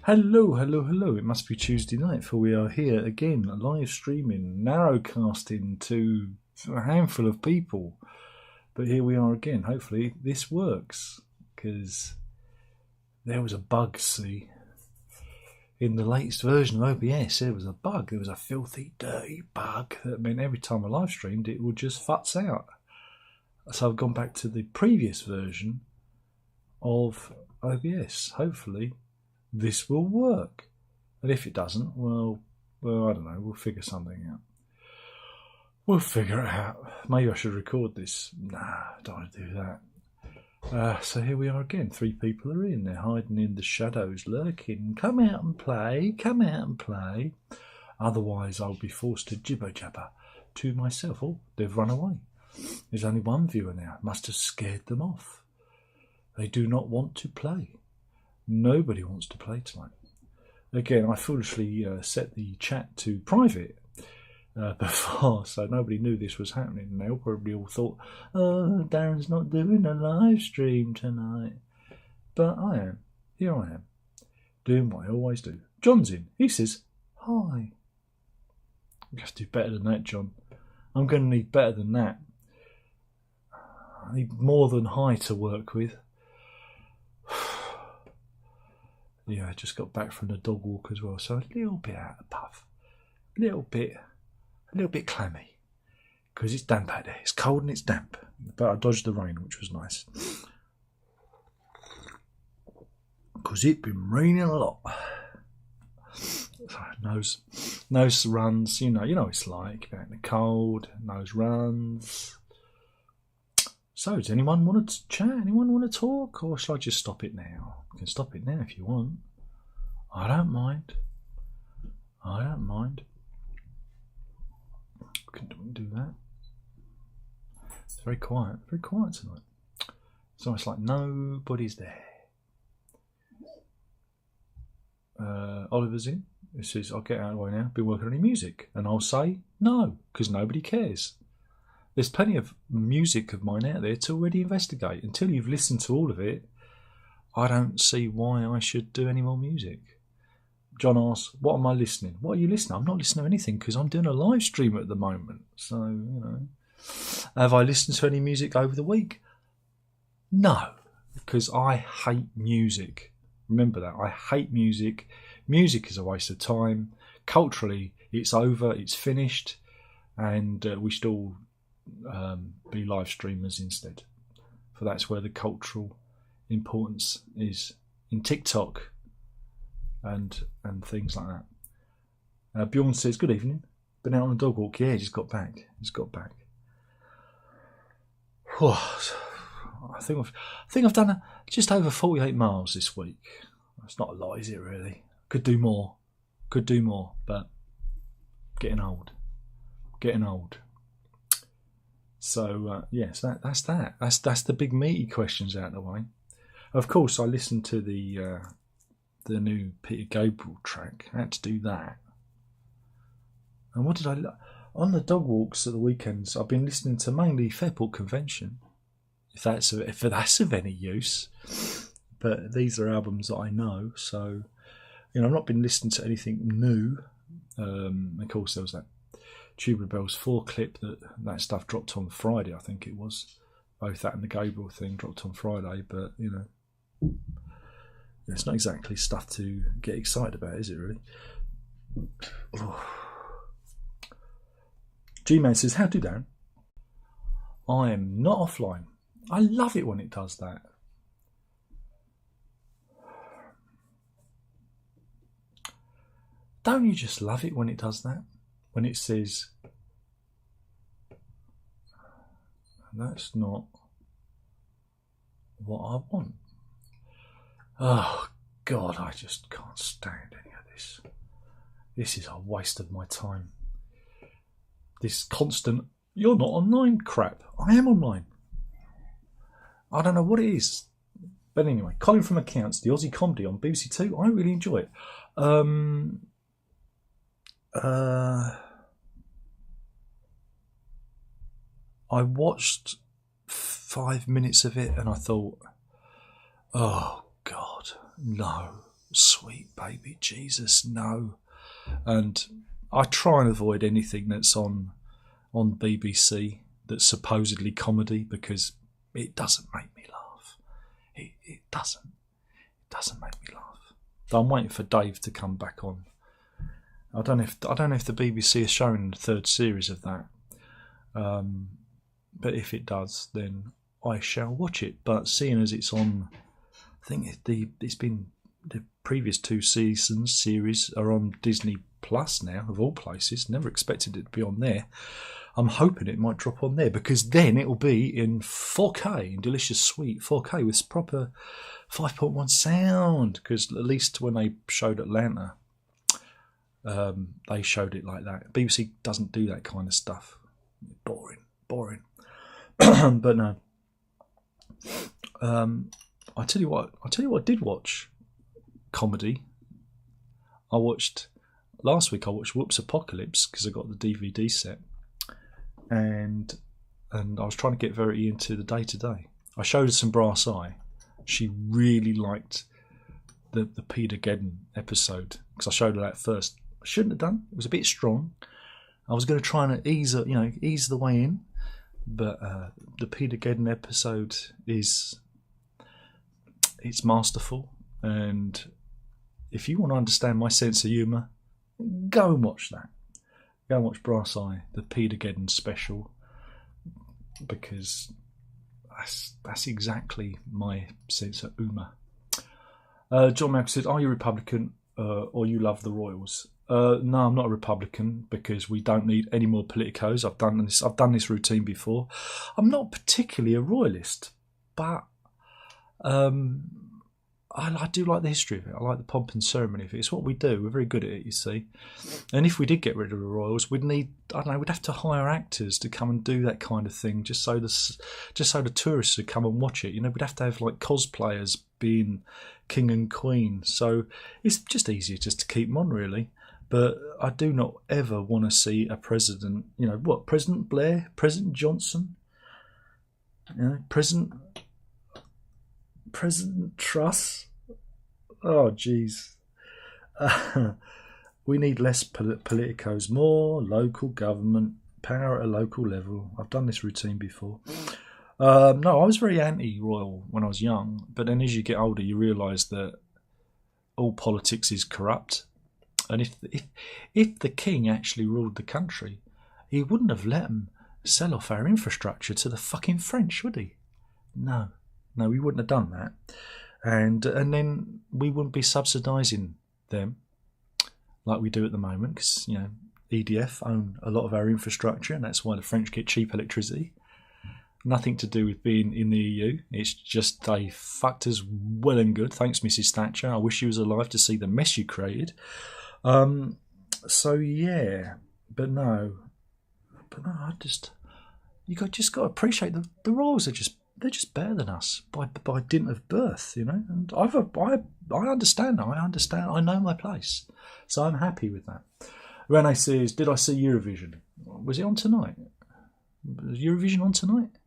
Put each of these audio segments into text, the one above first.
Hello, hello, hello. It must be Tuesday night, for we are here again, live streaming, narrowcasting to a handful of people. But here we are again. Hopefully this works, because there was a bug, see. In the latest version of OBS, there was a bug. There was a filthy, dirty bug that meant every time I live streamed, it would just futz out. So I've gone back to the previous version of OBS. Hopefully this will work. And if it doesn't, well, I don't know. We'll figure something out. We'll figure it out. Maybe I should record this. Nah, don't want to do that. So here we are again. 3 people are in. They're hiding in the shadows, lurking. Come out and play. Come out and play. Otherwise, I'll be forced to jibber jabber to myself. Oh, they've run away. There's only one viewer now. Must have scared them off. They do not want to play. Nobody wants to play tonight. Again, I foolishly set the chat to private before, so nobody knew this was happening. And they probably all thought, oh, Darren's not doing a live stream tonight. But I am. Here I am. Doing what I always do. John's in. He says, hi. You have to do better than that, John. I'm going to need better than that. I need more than hi to work with. Yeah, I just got back from the dog walk as well, so a little bit out of puff. A little bit clammy. Because it's damp out there. It's cold and it's damp. But I dodged the rain, which was nice. Because it's been raining a lot. Nose runs, you know what it's like. Out in the cold, nose runs. So, does anyone want to chat? Anyone want to talk? Or shall I just stop it now? You can stop it now if you want. I don't mind. We can do that. It's very quiet tonight. It's almost like nobody's there. Oliver's in. He says, I'll get out of the way now. Been working on any music. And I'll say no, because nobody cares. There's plenty of music of mine out there to already investigate. Until you've listened to all of it, I don't see why I should do any more music. John asks, what am I listening? What are you listening? I'm not listening to anything because I'm doing a live stream at the moment. So, you know. Have I listened to any music over the week? No, because I hate music. Remember that. I hate music. Music is a waste of time. Culturally, it's over. It's finished. And we should all be live streamers instead. For that's where the cultural importance is, in TikTok and things like that. Bjorn says, good evening. Been out on a dog walk. Yeah, just got back. I think I've done just over 48 miles this week. That's not a lot, is it really? Could do more, but getting old. So yes, that's that. That's the big meaty questions out of the way. Of course, I listened to the new Peter Gabriel track. I had to do that. And what did I on the dog walks at the weekends? I've been listening to mainly Fairport Convention, if that's of any use. But these are albums that I know, so I've not been listening to anything new. Of course, there was that Tubular Bells 4 clip that stuff dropped on Friday, I think it was. Both that and the Gabriel thing dropped on Friday, but it's not exactly stuff to get excited about, is it really? Oh. G-Man says, how do, Darren? I am not offline. I love it when it does that. Don't you just love it when it does that? When it says, that's not what I want. Oh, God, I just can't stand any of this. This is a waste of my time. This constant, you're not online crap. I am online. I don't know what it is. But anyway, Colin from Accounts, the Aussie comedy on BBC Two, I really enjoy it. I watched 5 minutes of it and I thought, oh God, no. Sweet baby Jesus, no. And I try and avoid anything that's on BBC that's supposedly comedy, because it doesn't make me laugh. It doesn't make me laugh. So I'm waiting for Dave to come back on. I don't know if the BBC is showing the third series of that. But if it does, then I shall watch it. But seeing as it's on, I think it's been the previous two series are on Disney Plus now, of all places. Never expected it to be on there. I'm hoping it might drop on there, because then it will be in 4K, in delicious sweet 4K with proper 5.1 sound. Because at least when they showed Atlanta, they showed it like that. BBC doesn't do that kind of stuff. Boring. But no. I tell you what I did watch comedy. Last week I watched Whoops Apocalypse, because I got the DVD set, and I was trying to get Verity into the day-to-day. I showed her some Brass Eye. She really liked the Peter Geddon episode, because I showed her that first. I shouldn't have done. It was a bit strong. I was going to try and ease the way in, but the Peter Geddon episode it's masterful. And if you want to understand my sense of humour, go and watch that. Go and watch Brass Eye, the Peter Geddon special, because that's exactly my sense of humour. John Malcolm said, "Are you Republican or you love the Royals?" No, I'm not a Republican, because we don't need any more politicos. I've done this routine before. I'm not particularly a royalist, but I do like the history of it. I like the pomp and ceremony of it. It's what we do. We're very good at it, you see. And if we did get rid of the royals, we'd have to hire actors to come and do that kind of thing, just so the tourists would come and watch it. We'd have to have like cosplayers being king and queen. So it's just easier just to keep them on, really. But I do not ever want to see a president, President Blair, President Johnson, President Truss. Oh, jeez. We need less politicos, more local government, power at a local level. I've done this routine before. No, I was very anti-royal when I was young, but then as you get older, you realise that all politics is corrupt. And if the king actually ruled the country, he wouldn't have let them sell off our infrastructure to the fucking French, would he? No, we wouldn't have done that. And then we wouldn't be subsidising them like we do at the moment, because EDF own a lot of our infrastructure, and that's why the French get cheap electricity. Nothing to do with being in the EU. It's just they fucked us well and good. Thanks, Mrs. Thatcher. I wish she was alive to see the mess you created. So yeah, but no, I just just got to appreciate the royals they're just better than us by dint of birth, And I understand. I know my place, so I'm happy with that. Rene says, "Did I see Eurovision? Was it on tonight? Was Eurovision on tonight?"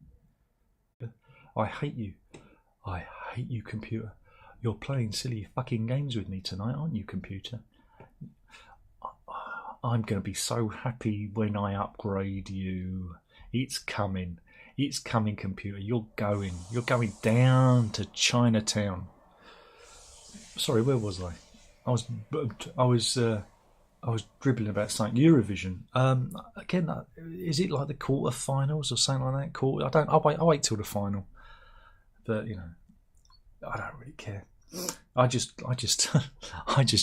I hate you, computer. You're playing silly fucking games with me tonight, aren't you, computer? I'm going to be so happy when I upgrade you. It's coming, computer. You're going down to Chinatown. Sorry, where was I? I was dribbling about something. Eurovision. Again, is it like the quarterfinals or something like that? I'll wait till the final. But I don't really care. I just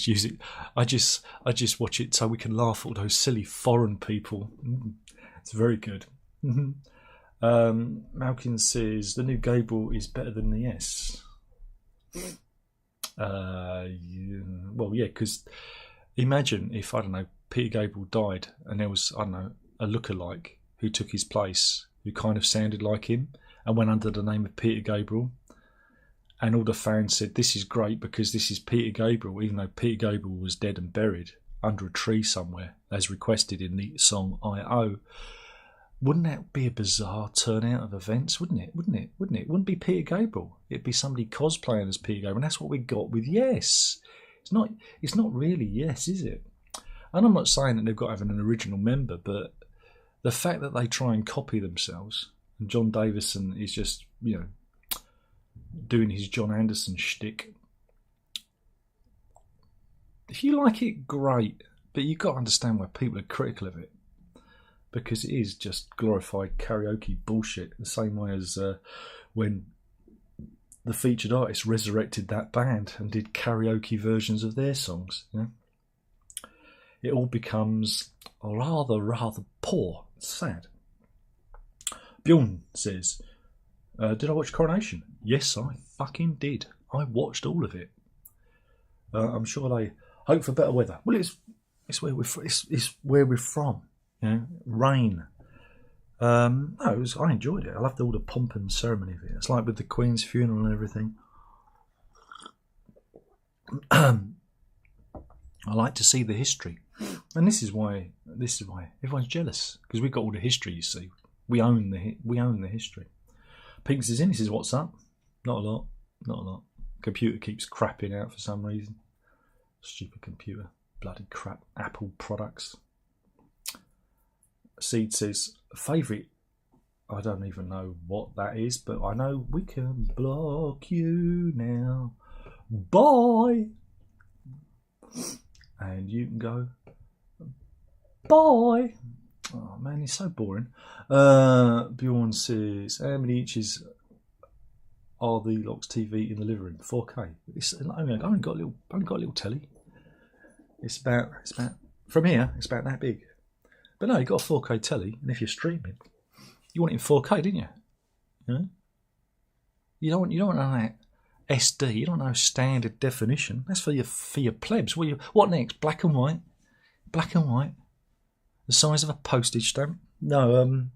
use it. I just watch it so we can laugh at all those silly foreign people. It's very good. Malkin says the new Gable is better than the S. Well, yeah, because imagine if Peter Gable died and there was a lookalike who took his place, who kind of sounded like him and went under the name of Peter Gabriel. And all the fans said, this is great because this is Peter Gabriel, even though Peter Gabriel was dead and buried under a tree somewhere, as requested in the song I.O. Wouldn't that be a bizarre turnout of events, wouldn't it? It wouldn't be Peter Gabriel. It'd be somebody cosplaying as Peter Gabriel. And that's what we got with Yes. It's not really Yes, is it? And I'm not saying that they've got to have an original member, but the fact that they try and copy themselves, and John Davison is just, doing his John Anderson shtick. If you like it, great, but you've got to understand why people are critical of it, because it is just glorified karaoke bullshit, the same way as when the featured artist resurrected that band and did karaoke versions of their songs. It all becomes rather poor. It's sad. Bjorn says, did I watch Coronation? Yes, I fucking did. I watched all of it. I'm sure they hope for better weather. Well, it's where we're from. Rain. No, I enjoyed it. I loved all the pomp and ceremony of it. It's like with the Queen's funeral and everything. I like to see the history, and this is why everyone's jealous, because we've got all the history. You see, we own the history. Pink says in. He says, "What's up?" Not a lot. Computer keeps crapping out for some reason. Stupid computer, bloody crap. Apple products. Seed says, favourite. I don't even know what that is, but I know we can block you now. Bye. And you can go, bye. Oh man, it's so boring. Bjorn says, how many inches are the Locks TV in the living room? 4K. It's only got a little telly. It's about from here. It's about that big. But no, you got a 4K telly, and if you're streaming, you want it in 4K, didn't you? You don't want that SD. You don't know standard definition. That's for your plebs. What next? Black and white. The size of a postage stamp. No,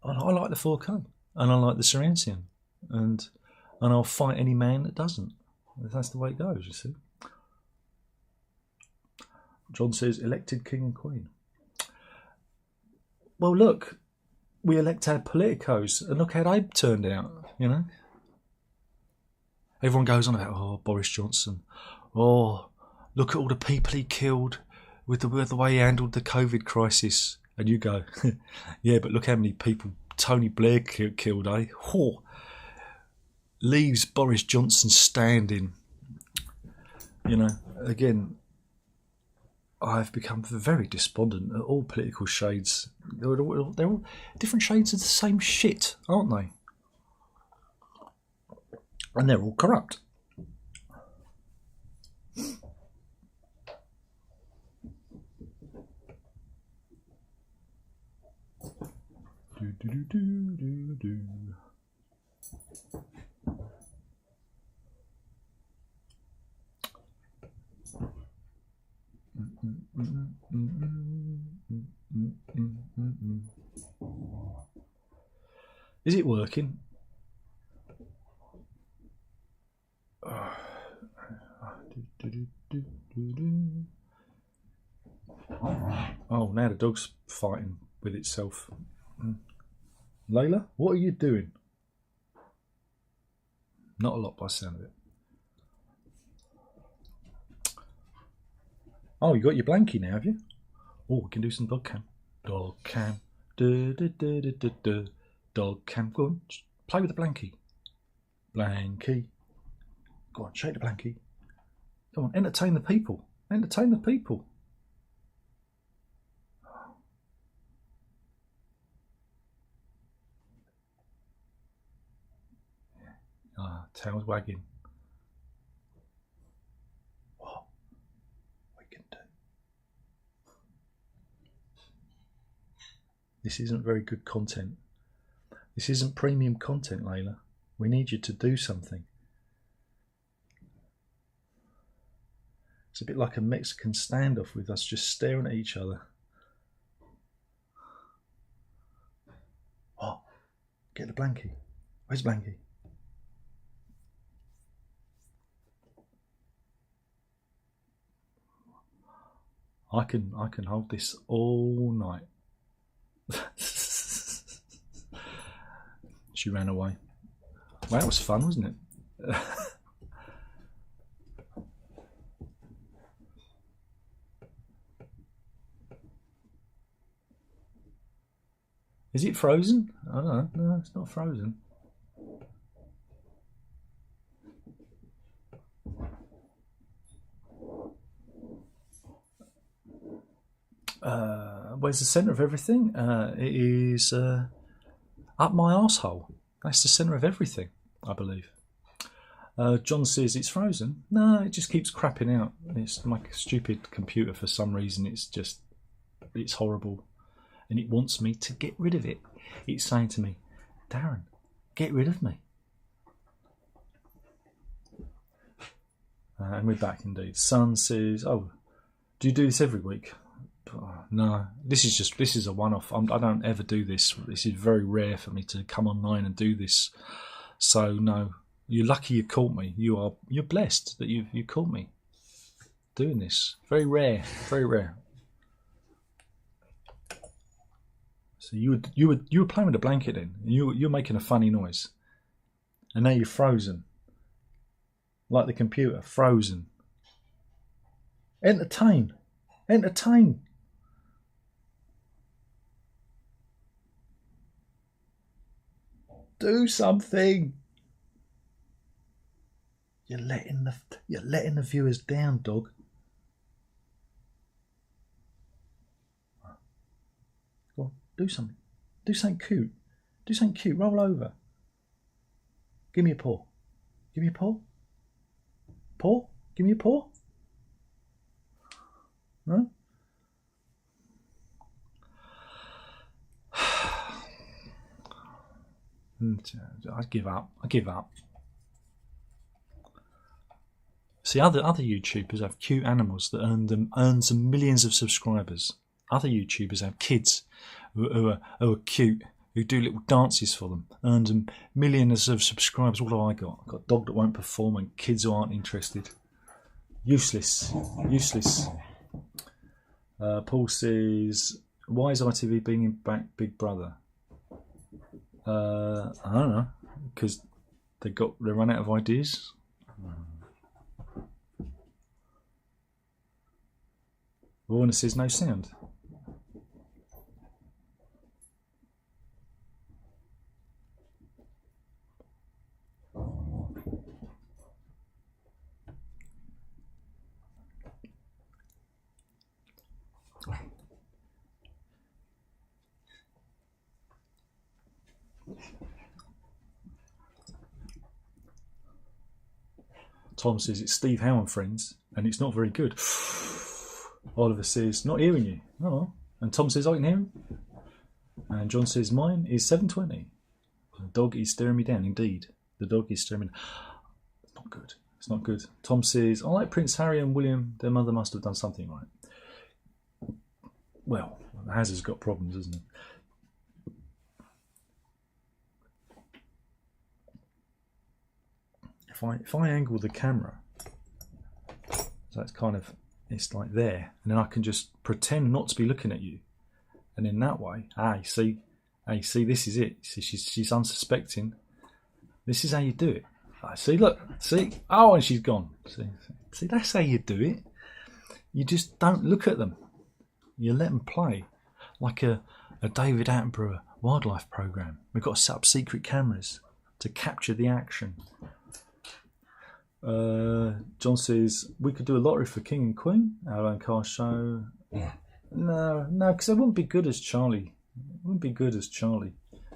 I like the 4K, and I like the surround sound, and I'll fight any man that doesn't. That's the way it goes, you see. John says, elected king and queen. Well, look, we elect our politicos, and look how they turned out, Everyone goes on about, Boris Johnson. Oh, look at all the people he killed with the way he handled the COVID crisis. And you go, yeah, but look how many people Tony Blair killed, eh? Oh, leaves Boris Johnson standing. Again, I've become very despondent at all political shades. They're all different shades of the same shit, aren't they? And they're all corrupt. Do. Is it working? Oh, now the dog's fighting with itself. Layla, what are you doing? Not a lot by the sound of it. Oh, you got your blankie now, have you? Oh, we can do some dog cam. Dog cam. Dog cam. Go on, play with the blankie. Blankie. Go on, shake the blankie. Come on, entertain the people. Entertain the people. Tail's wagging. What we can do. This isn't very good content. This isn't premium content, Layla. We need you to do something. It's a bit like a Mexican standoff with us just staring at each other. What? Get the blankie. Where's the blankie? I can hold this all night. She ran away. Well, that was fun, wasn't it? Is it frozen? I don't know. No, it's not frozen. Where's the centre of everything? It is up my arsehole. That's the centre of everything, I believe. John says it's frozen. No, it just keeps crapping out. It's my stupid computer for some reason. It's horrible. And it wants me to get rid of it. It's saying to me, Darren, get rid of me. And we're back indeed. Son says, oh, do you do this every week? No, this is a one-off. I don't ever do this. This is very rare for me to come online and do this. So no, you're lucky you caught me. You're blessed that you caught me doing this. Very rare, very rare. So you were playing with a blanket then. You're making a funny noise, and now you're frozen, like the computer, frozen. Entertain. Do something. You're letting the viewers down, dog. Go on, do something. Do something cute. Do something cute. Roll over. Give me a paw. Give me a paw. Paw? Give me a paw. No? I give up. See, other YouTubers have cute animals that earn them millions of subscribers. Other YouTubers have kids who are cute, who do little dances for them, earns them millions of subscribers. What have I got? I've got a dog that won't perform and kids who aren't interested. Useless. Paul says, why is ITV bringing back Big Brother? I don't know, because they run out of ideas. Warner says no sound. Tom says it's Steve Howe and Friends, and it's not very good. Oliver says, not hearing you. Oh. And Tom says, I can hear him. And John says, mine is 720. The dog is staring me down. Indeed, the dog is staring me down. It's not good. It's not good. Tom says, I like Prince Harry and William. Their mother must have done something right. Well, Hazard's got problems, isn't he? If I angle the camera, so it's like there, and then I can just pretend not to be looking at you, and in that way, see, this is it. See, she's unsuspecting. This is how you do it. See, look, see, oh, and she's gone. See, that's how you do it. You just don't look at them. You let them play, like a David Attenborough wildlife program. We've got to set up secret cameras to capture the action. John says we could do a lottery for King and Queen, our own car show. Yeah. No, because it wouldn't be good as Charlie.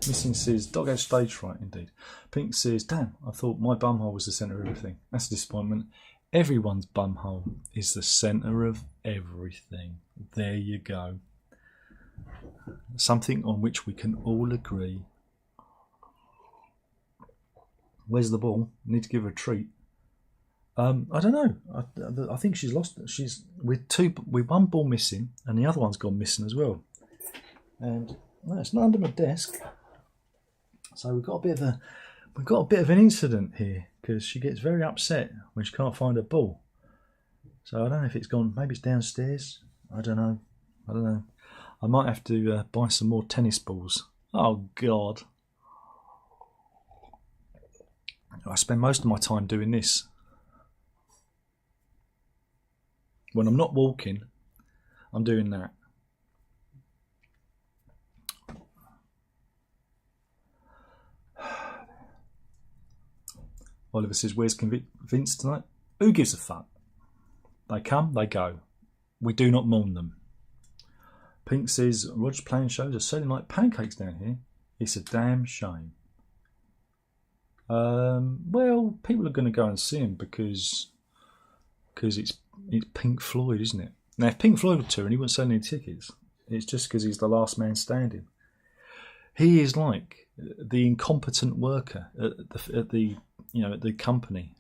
Missing says dog has stage fright. Indeed. Pink says, damn, I thought my bumhole was the centre of everything. That's a disappointment. Everyone's bumhole is the centre of everything. There you go. Something on which we can all agree. Where's the ball? I need to give her a treat. I don't know. I think she's lost. She's with one ball missing, and the other one's gone missing as well. And it's not under my desk, so we've got a bit of an incident here because she gets very upset when she can't find her ball. So I don't know if it's gone. Maybe it's downstairs. I don't know. I might have to buy some more tennis balls. Oh God! I spend most of my time doing this. When I'm not walking, I'm doing that. Oliver says, where's Vince tonight? Who gives a fuck? They come, they go. We do not mourn them. Pink says, Roger's playing shows are selling like pancakes down here. It's a damn shame. Well, people are going to go and see him because it's Pink Floyd, isn't it? Now, if Pink Floyd were touring, he wouldn't sell any tickets. It's just because he's the last man standing. He is like the incompetent worker at the company.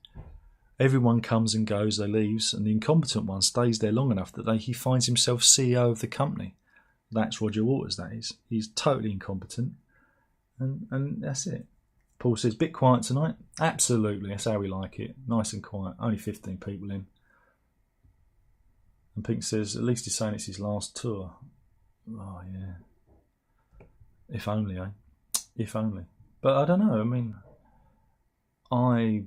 Everyone comes and goes, they leaves, and the incompetent one stays there long enough that he finds himself CEO of the company. That's Roger Waters, that is. He's totally incompetent, and that's it. Paul says, bit quiet tonight? Absolutely, that's how we like it. Nice and quiet, only 15 people in. And Pink says, at least he's saying it's his last tour. Oh, yeah. If only, eh? If only. But I don't know, I mean, I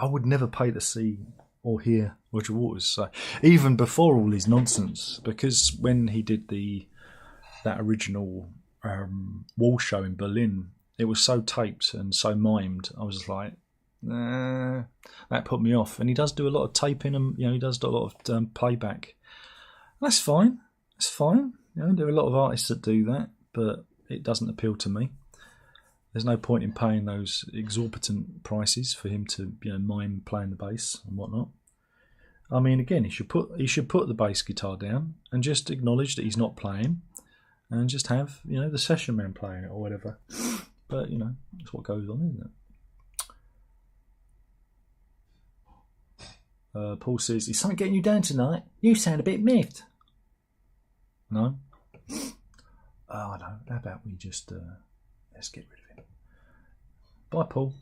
would never pay to see or hear Roger Waters. So even before all his nonsense, because when he did that original Wall show in Berlin, it was so taped and so mimed. I was like, nah, that put me off. And he does do a lot of taping, and he does do a lot of playback. That's fine. It's fine. There are a lot of artists that do that, but it doesn't appeal to me. There's no point in paying those exorbitant prices for him to, mime playing the bass and whatnot. I mean, again, he should put the bass guitar down and just acknowledge that he's not playing, and just have the session man playing it or whatever. But that's what goes on, isn't it? Paul says, "Is something getting you down tonight? You sound a bit miffed." No. Oh no. How about we just let's get rid of him. Bye, Paul.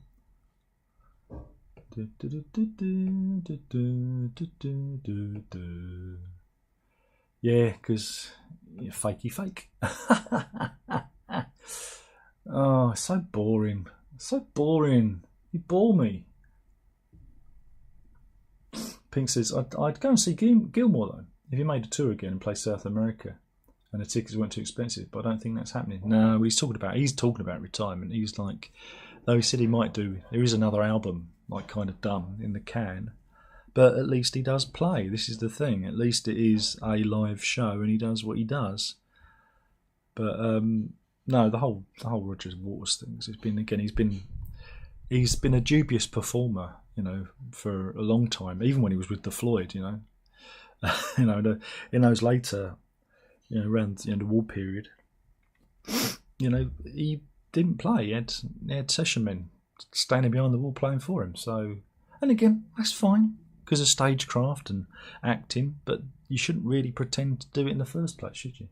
Yeah, because you're fakey fake. Oh, it's so boring. So boring. You bore me. Pink says, I'd go and see Gilmore though, if he made a tour again and play South America and the tickets weren't too expensive, but I don't think that's happening. No, he's talking about retirement. He's like, though he said he might do, there is another album like kind of done in the can, but at least he does play. This is the thing. At least it is a live show and he does what he does. But no, the whole Roger Waters thing has been, he's been a dubious performer, for a long time, even when he was with the Floyd, in those later, around the war period, he didn't play. He had session men standing behind the wall playing for him. So, and again, that's fine because of stagecraft and acting, but you shouldn't really pretend to do it in the first place, should you?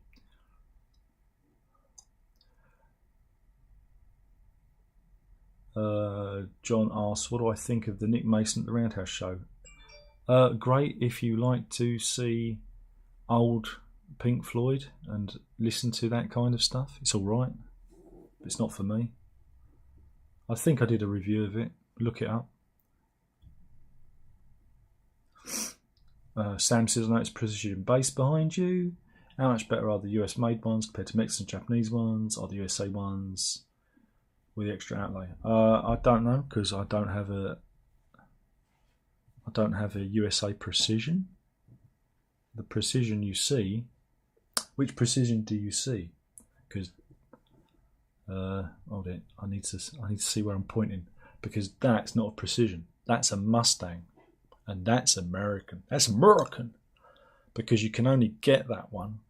John asks, what do I think of the Nick Mason at the Roundhouse show? Great if you like to see old Pink Floyd and listen to that kind of stuff. It's alright, but it's not for me. I think I did a review of it. Look it up. Sam says, I notice precision bass behind you. How much better are the US made ones compared to Mexican and Japanese ones? Are the USA ones with the extra outlay? I don't know, because I don't have a USA precision. The precision you see, which precision do you see? Because hold it, I need to see where I'm pointing, because that's not a precision. That's a Mustang, and that's American. That's American, because you can only get that one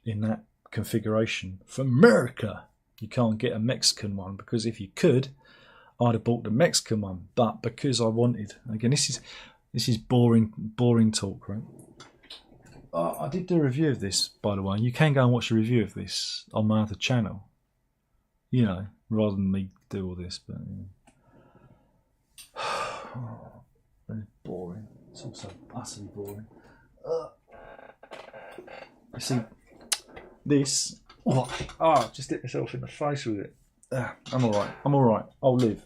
in that configuration for America. You can't get a Mexican one, because if you could, I'd have bought the Mexican one. But because I wanted, again, this is boring talk, right? I did do a review of this, by the way. You can go and watch a review of this on my other channel, rather than me do all this. But very boring. It's also utterly boring. You see, this. Just hit myself in the face with it. I'm alright. I'll live.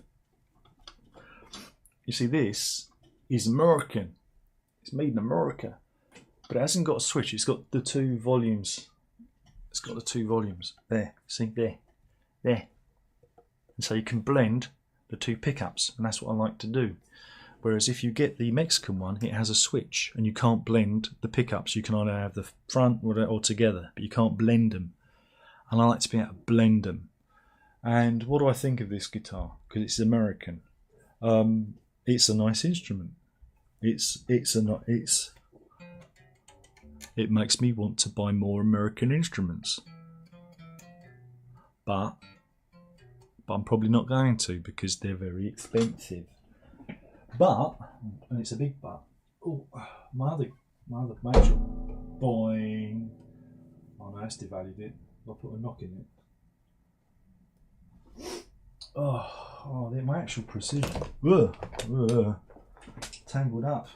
You see, this is American. It's made in America. But it hasn't got a switch. It's got the two volumes. There. See, there. And so you can blend the two pickups, and that's what I like to do. Whereas if you get the Mexican one, it has a switch, and you can't blend the pickups. You can either have the front or together, but you can't blend them. And I like to be able to blend them. And what do I think of this guitar? Because it's American. It's a nice instrument. It makes me want to buy more American instruments. But I'm probably not going to, because they're very expensive. But, and it's a big but. Oh, my other actual boing. Oh no, that's devalued it. I put a knock in it. Oh, they're my actual precision. Ugh. Tangled up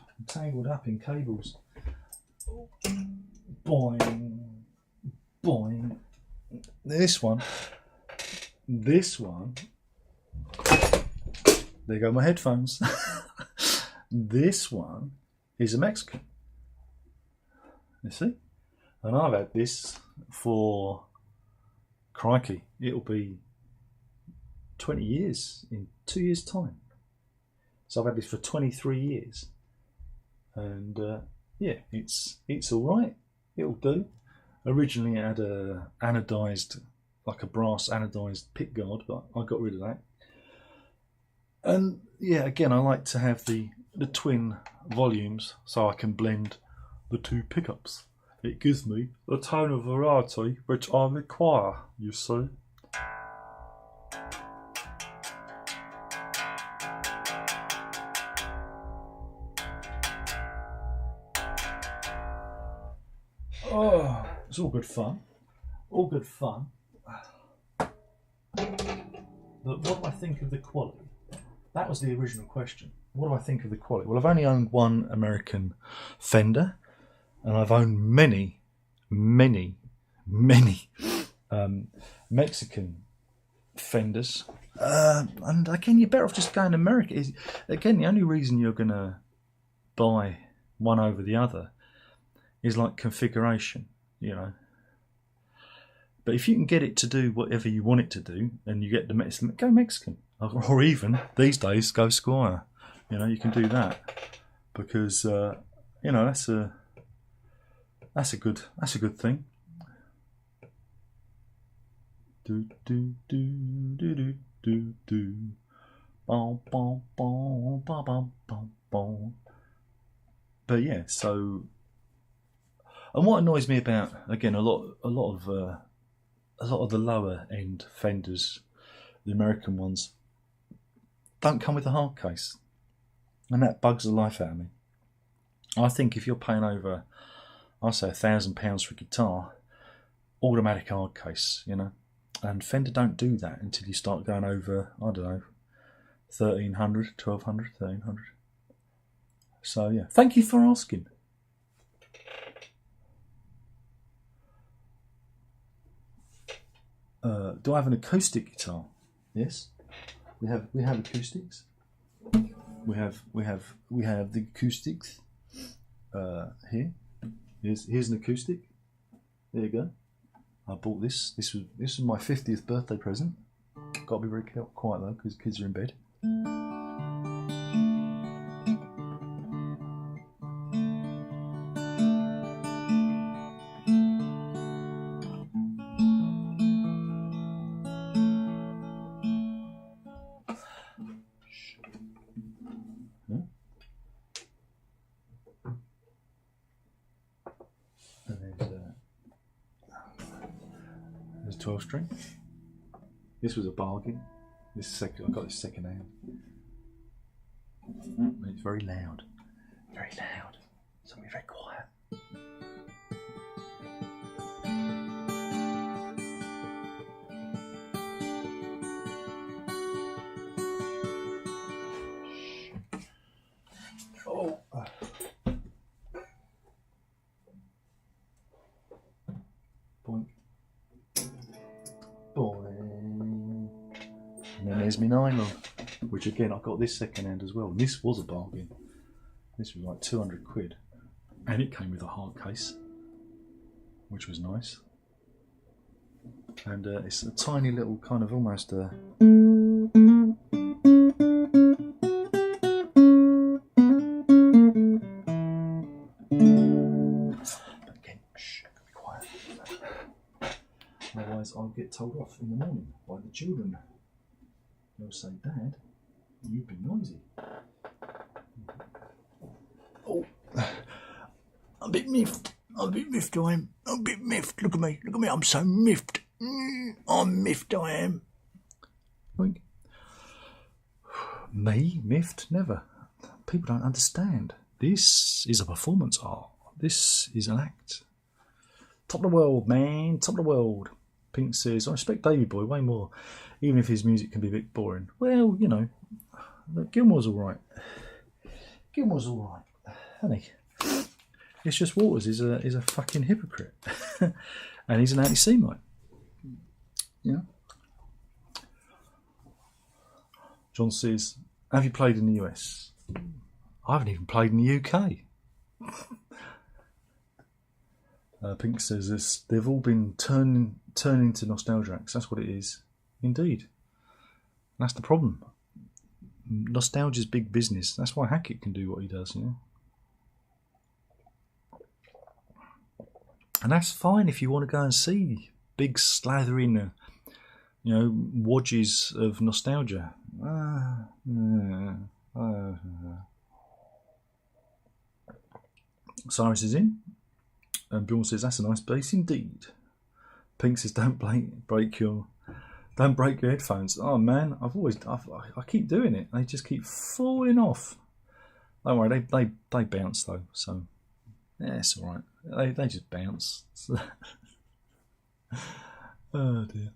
in cables. Boing, boing. This one. There go my headphones. This one is a Mexican. You see? And I've had this for, crikey, it'll be 20 years in 2 years' time. So I've had this for 23 years. And yeah, it's all right. It'll do. Originally it had a anodized, like a brass anodized pick guard, but I got rid of that. And yeah, again, I like to have the twin volumes so I can blend the two pickups. It gives me the tone of variety which I require, you see. Oh, it's all good fun. All good fun. But what do I think of the quality? That was the original question. What do I think of the quality? Well, I've only owned one American Fender, and I've owned many Mexican Fenders. And again, you're better off just going American. Again, the only reason you're going to buy one over the other is like configuration, you know. But if you can get it to do whatever you want it to do, and you get the Mexican, go Mexican. Or even these days, go Squire. You know, you can do that because you know that's a good thing. Do do do do do do do. Bom bom bom bom bom bom bom. But yeah, so, and what annoys me about, again, a lot of the lower end Fenders, the American ones, don't come with a hard case, and that bugs the life out of me. I think if you're paying over, I say £1,000 for a guitar, automatic hard case, you know, and Fender don't do that until you start going over, I don't know, 1,300, 1,200, 1,300. So yeah, thank you for asking. Do I have an acoustic guitar? Yes. We have acoustics. We have the acoustics here. Here's an acoustic. There you go. I bought this. This was my 50th birthday present. Got to be very quiet though, because kids are in bed. There's 12 string. This was a bargain. I got this second hand. It's very loud. Very loud. So be very quiet. Oh. Boink. Boing. And then there's my nylon, which again I got this second hand as well. And this was a bargain. This was like 200 quid, and it came with a hard case, which was nice. And it's a tiny little kind of almost a Otherwise, I'll get told off in the morning by the children. They'll say, "Dad, you've been noisy." Oh, I'm a bit miffed. I am. I'm a bit miffed. Look at me. I'm so miffed. I'm miffed, I am. Like, me? Miffed? Never. People don't understand. This is a performance art. This is an act. Top of the world, man. Top of the world. Pink says, I respect Davey Boy way more, even if his music can be a bit boring. Well, you know, Gilmore's all right. Honey. It's just Waters is a fucking hypocrite. And he's an anti-Semite. Yeah. John says, have you played in the US? I haven't even played in the UK. Pink says this, they've all been turned into nostalgia acts. That's what it is. Indeed. That's the problem. Nostalgia's big business. That's why Hackett can do what he does, you know. And that's fine if you want to go and see big slathering, wadges of nostalgia. Cyrus is in, and Bjorn says that's a nice bass indeed. Pink says don't break your headphones. Oh man, I keep doing it. They just keep falling off. Don't worry, they bounce though, so yeah, it's all right. They just bounce. Oh dear.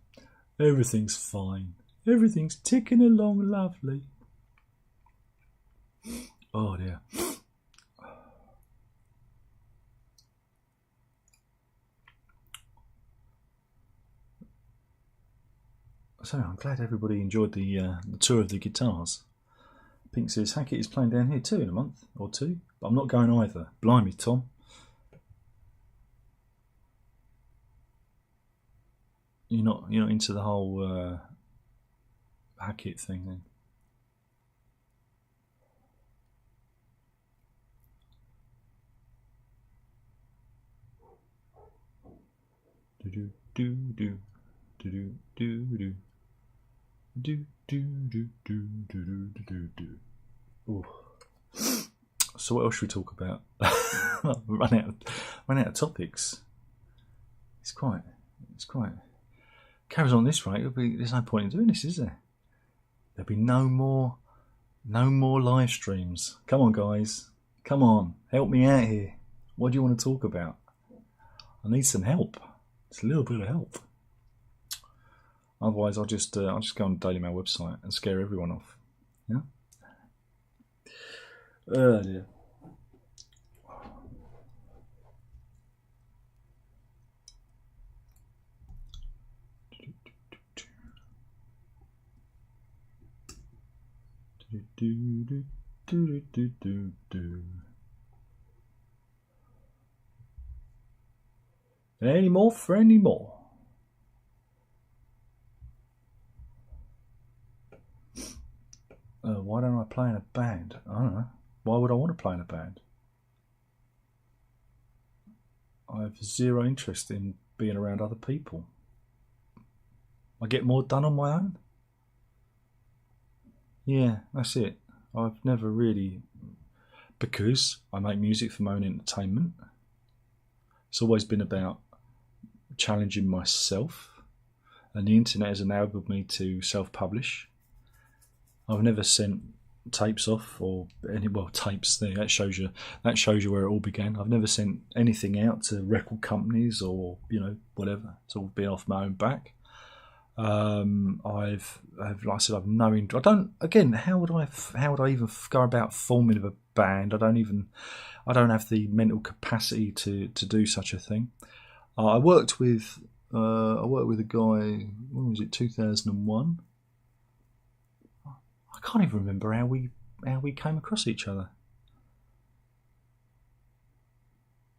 Everything's fine. Everything's ticking along lovely. Oh dear. So I'm glad everybody enjoyed the tour of the guitars. Pink says Hackett is playing down here too in a month or two, but I'm not going either. Blimey, Tom. You're not into the whole Hackett thing then? Do do do do do do do do do do do do do do. Oh. So what else should we talk about? run out of topics. It's quite. Carries on this rate, there's no point in doing this, is there? There'll be no more live streams. Come on, guys. Come on, help me out here. What do you want to talk about? I need some help. It's a little bit of help. Otherwise, I'll just go on the Daily Mail website and scare everyone off. Yeah. Oh dear. Any more for any more? Why don't I play in a band? I don't know. Why would I want to play in a band? I have zero interest in being around other people. I get more done on my own. Yeah, that's it. I've never really... Because I make music for my own entertainment. It's always been about challenging myself. And the internet has enabled me to self-publish. I've never sent tapes off tapes there. That shows you where it all began. I've never sent anything out to record companies or whatever. It's all been off my own back. I've like I said, I've no interest. I don't. Again, how would I even go about forming a band? I don't have the mental capacity to do such a thing. I worked with a guy. When was it? 2001. I can't even remember how we came across each other.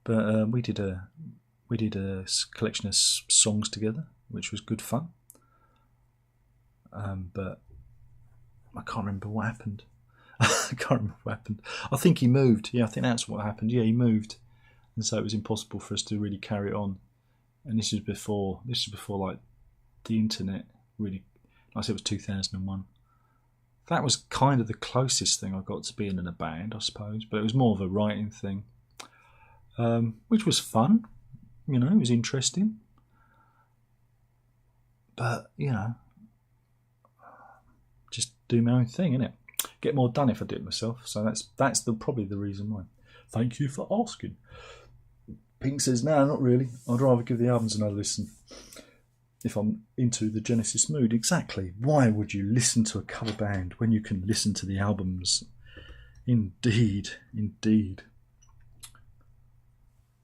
But we did a collection of songs together, which was good fun. But I can't remember what happened. I think he moved. Yeah, I think that's what happened. Yeah, he moved, and so it was impossible for us to really carry it on. and this is before like the internet really. Like I said, it was 2001. That was kind of the closest thing I got to being in a band, I suppose. But it was more of a writing thing, which was fun. You know, it was interesting. But just do my own thing, innit? Get more done if I do it myself. So that's probably the reason why. Thank you for asking. Pink says, no, not really. I'd rather give the albums another listen if I'm into the Genesis mood. Exactly. Why would you listen to a cover band when you can listen to the albums? Indeed.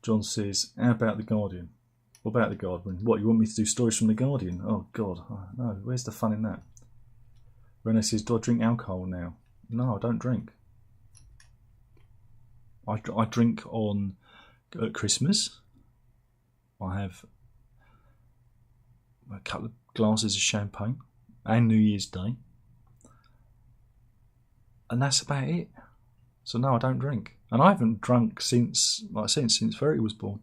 John says, how about The Guardian? What about The Guardian? What, you want me to do stories from The Guardian? Oh, God. No, where's the fun in that? Renee says, do I drink alcohol now? No, I don't drink. I drink at Christmas. I have a couple of glasses of champagne and New Year's Day. And that's about it. So no, I don't drink. And I haven't drunk since Verity was born.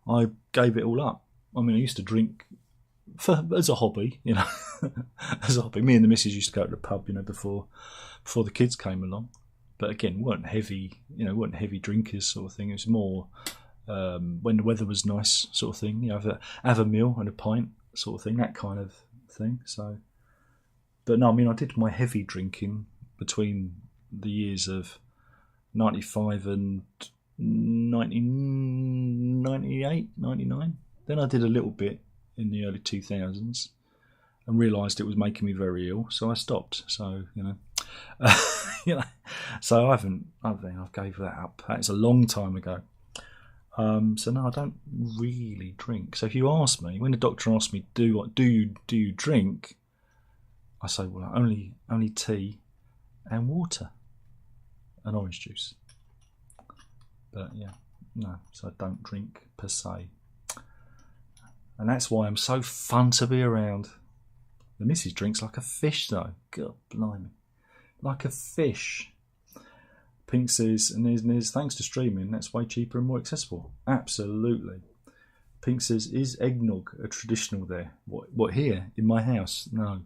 I gave it all up. I mean, I used to drink as a hobby, as a hobby. Me and the missus used to go to the pub, before the kids came along. But again, weren't heavy drinkers sort of thing. It was more when the weather was nice sort of thing. Have a meal and a pint sort of thing, that kind of thing. So, but no, I mean, I did my heavy drinking between the years of 95 and 98, 99. Then I did a little bit in the early 2000s and realised it was making me very ill, so I stopped. So so I gave that up. That's a long time ago. So no, I don't really drink. So if you ask me, when the doctor asks me, do you drink? I say, well, only tea and water and orange juice. But yeah, no, so I don't drink per se. And that's why I'm so fun to be around. The missus drinks like a fish though. God blimey. Like a fish. Pink says, and there's thanks to streaming, that's way cheaper and more accessible. Absolutely. Pink says, is eggnog a traditional there? What here in my house? No.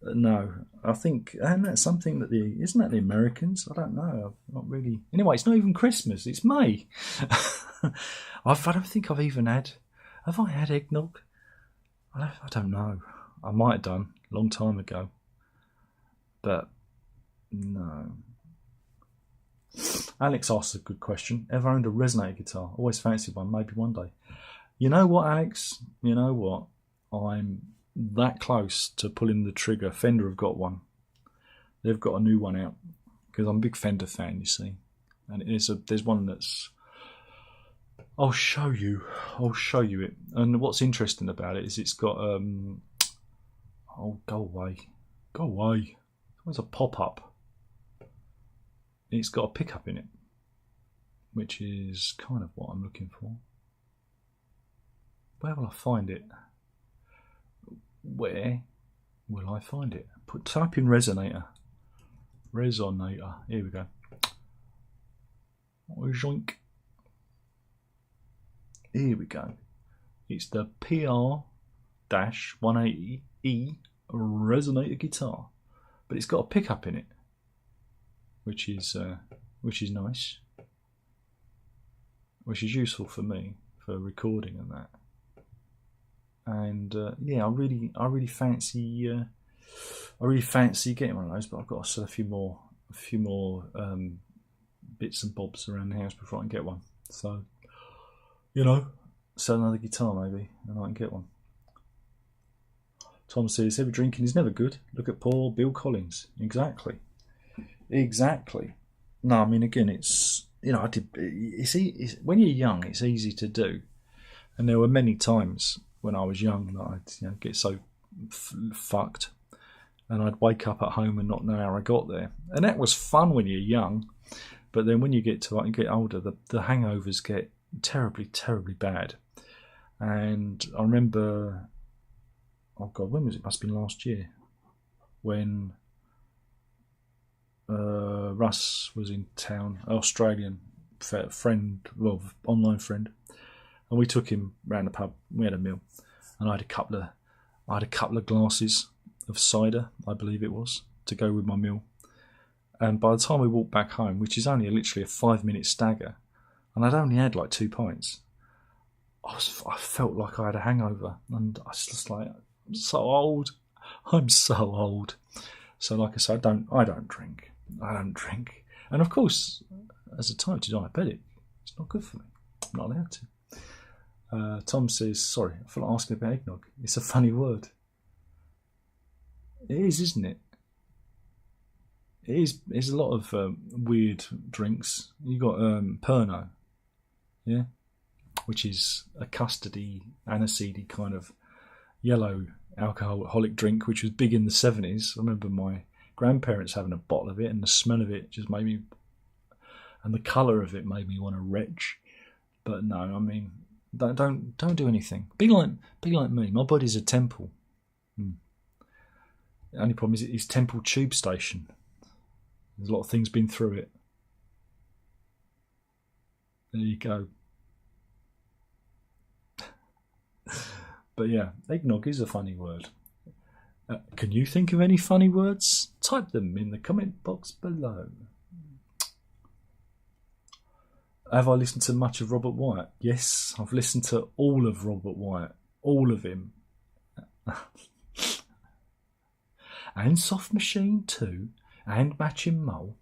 No, I think, and that's something that isn't that the Americans? I don't know. I've not really. Anyway, it's not even Christmas. It's May. I don't think I've even had. Have I had eggnog? I don't know. I might have done a long time ago, but no. Alex asks a good question. Ever owned a resonator guitar? Always fancied one. Maybe one day. You know what, Alex? You know what? I'm that close to pulling the trigger. Fender have got one. They've got a new one out because I'm a big Fender fan, you see. And there's one that's. I'll show you it. And what's interesting about it is it's got oh, go away. There's a pop-up. It's got a pickup in it, which is kind of what I'm looking for. Where will I find it? Where will I find it? Type in resonator. Resonator. Here we go. Zoink. Here we go. It's the PR-180E resonator guitar, but it's got a pickup in it, which is nice, which is useful for me for recording and that. And yeah, I really fancy getting one of those, but I've got to sell a few more bits and bobs around the house before I can get one. So, sell another guitar maybe, and I can get one. Tom says, heavy drinking is never good. Look at poor Bill Collins. Exactly. No, I mean, again, it's when you're young, it's easy to do, and there were many times when I was young that I'd get so fucked, and I'd wake up at home and not know how I got there, and that was fun when you're young. But then when you get older, the hangovers get terribly bad. And I remember, oh God, when was it? Must have been last year when Russ was in town, Australian friend, well, online friend, And we took him round the pub. We had a meal, and I had a couple of glasses of cider, I believe it was, to go with my meal. And by the time we walked back home, which is only literally a 5-minute stagger, and I'd only had like 2 pints, I felt like I had a hangover, and I was just like, I'm so old. I'm so old. So, like I said, I don't drink. And of course, as a type 2 diabetic, it's not good for me. I'm not allowed to. Tom says, sorry, I feel like asking about eggnog. It's a funny word. It is, isn't it? It is. There's a lot of weird drinks. You got Pernod, yeah, which is a custardy, aniseedy kind of yellow alcoholic drink, which was big in the 70s. I remember my grandparents having a bottle of it, and the smell of it just made me, and the colour of it made me want to retch. But no, I mean, don't do anything. Be like me. My body's a temple. The only problem is it's Temple Tube Station. There's a lot of things been through it. There you go. But yeah, eggnog is a funny word. Can you think of any funny words? Type them in the comment box below. Have I listened to much of Robert Wyatt? Yes, I've listened to all of Robert Wyatt. All of him. And Soft Machine too. And Matching Mole.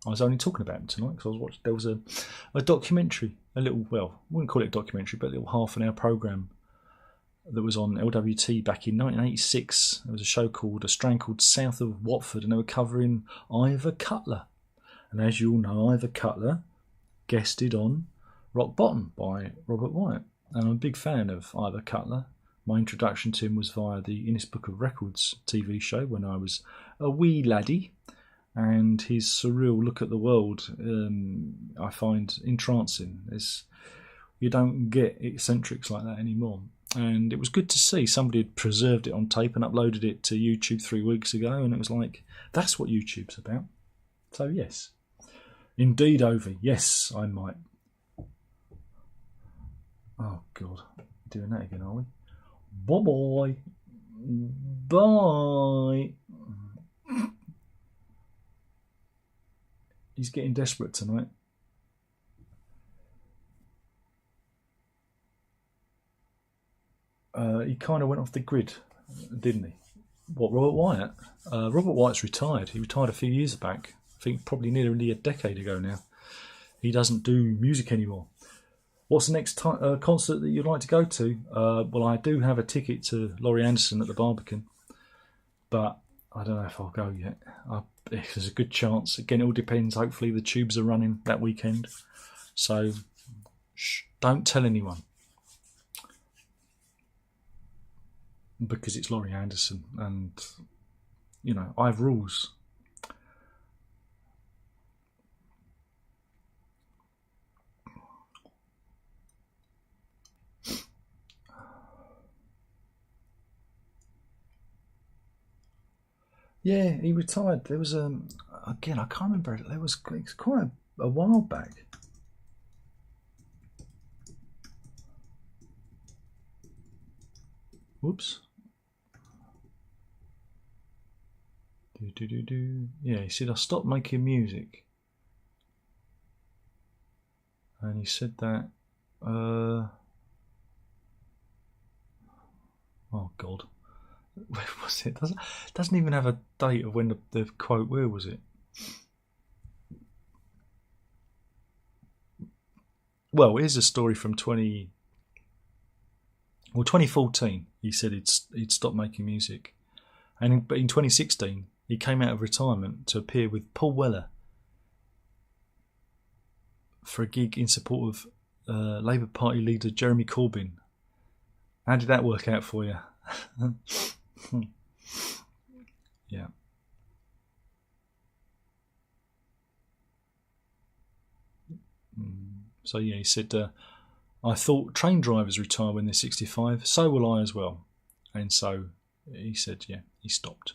I was only talking about him tonight because I was watching. There was a documentary, a little, well, I wouldn't call it a documentary, but a little half-an-hour programme that was on LWT back in 1986. There was a show called, a strand called South of Watford, and they were covering Ivor Cutler. And as you all know, Ivor Cutler guested on Rock Bottom by Robert Wyatt. And I'm a big fan of Ivor Cutler. My introduction to him was via the Guinness Book of Records TV show when I was a wee laddie. And his surreal look at the world, I find entrancing. You don't get eccentrics like that anymore. And it was good to see somebody had preserved it on tape and uploaded it to YouTube 3 weeks ago. And it was like, that's what YouTube's about. So yes, indeed, Ovi. Yes, I might. Oh God, doing that again, are we? Bye bye. He's getting desperate tonight. He kind of went off the grid, didn't he? What, Robert Wyatt? Robert Wyatt's retired. He retired a few years back. I think probably nearly a decade ago now. He doesn't do music anymore. What's the next concert that you'd like to go to? Well, I do have a ticket to Laurie Anderson at the Barbican, but I don't know if I'll go yet. There's a good chance. Again, it all depends. Hopefully the tubes are running that weekend. So don't tell anyone. Because it's Laurie Anderson and, you know, I have rules. Yeah, he retired. There was again, I can't remember. It was quite a while back. Whoops. Yeah, he said I stopped making music, and he said that. Oh God. Where was it? Doesn't even have a date of when the quote. Where was it? Well, here's a story from 2014. He said he'd stopped making music, but in 2016 he came out of retirement to appear with Paul Weller for a gig in support of Labour Party leader Jeremy Corbyn. How did that work out for you? Yeah. So yeah, he said, I thought train drivers retire when they're 65, so will I as well. And so he said, yeah, he stopped.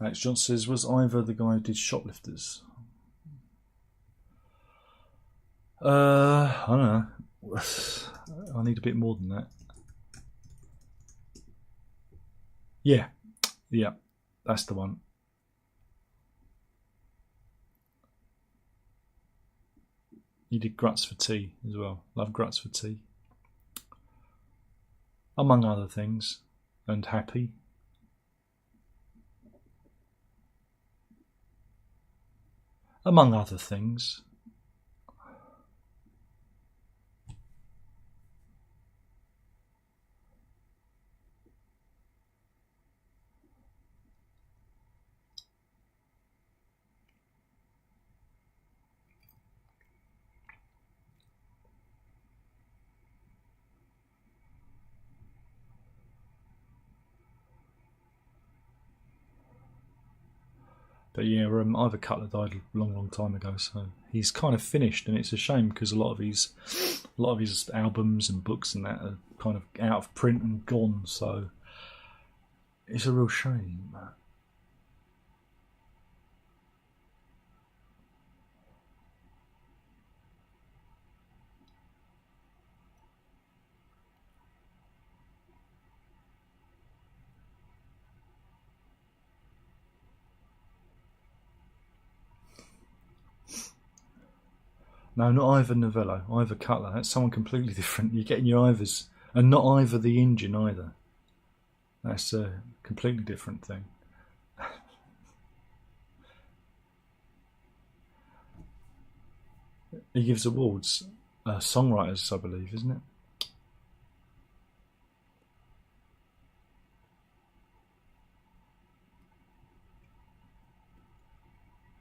Alex John says, was Ivor the guy who did Shoplifters? I don't know. I need a bit more than that. Yeah, that's the one. He did Gruts for Tea as well. Love Gruts for Tea. Among other things. And Happy. Among other things. But yeah, Ivor Cutler died a long time ago, so he's kind of finished, and it's a shame because a lot of his albums and books and that are kind of out of print and gone. So it's a real shame. No, not Ivor Novello. Ivor Cutler. That's someone completely different. You're getting your Ivors. And not Ivor the Engine either. That's a completely different thing. He gives awards. Songwriters, I believe, isn't it?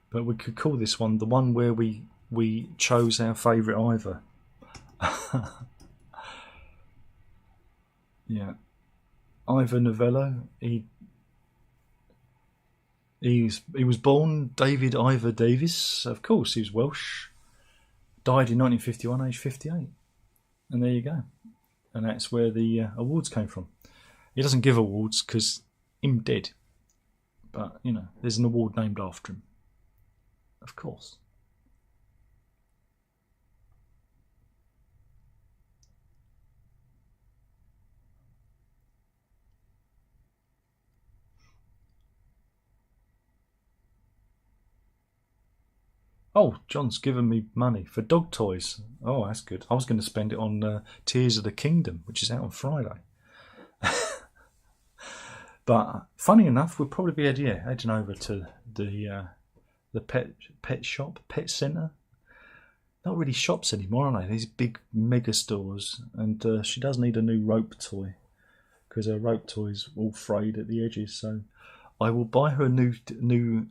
But we could call this one the one where we chose our favourite Ivor. Yeah. Ivor Novello. He was born David Ivor Davis. Of course, he was Welsh. Died in 1951, age 58. And there you go. And that's where the awards came from. He doesn't give awards because him dead. But, you know, there's an award named after him. Of course. Oh, John's given me money for dog toys. Oh, that's good. I was going to spend it on Tears of the Kingdom, which is out on Friday. But funny enough, we'll probably be heading over to the pet shop, pet centre. Not really shops anymore, are they? These big mega stores. And she does need a new rope toy because her rope toy's all frayed at the edges. So I will buy her a new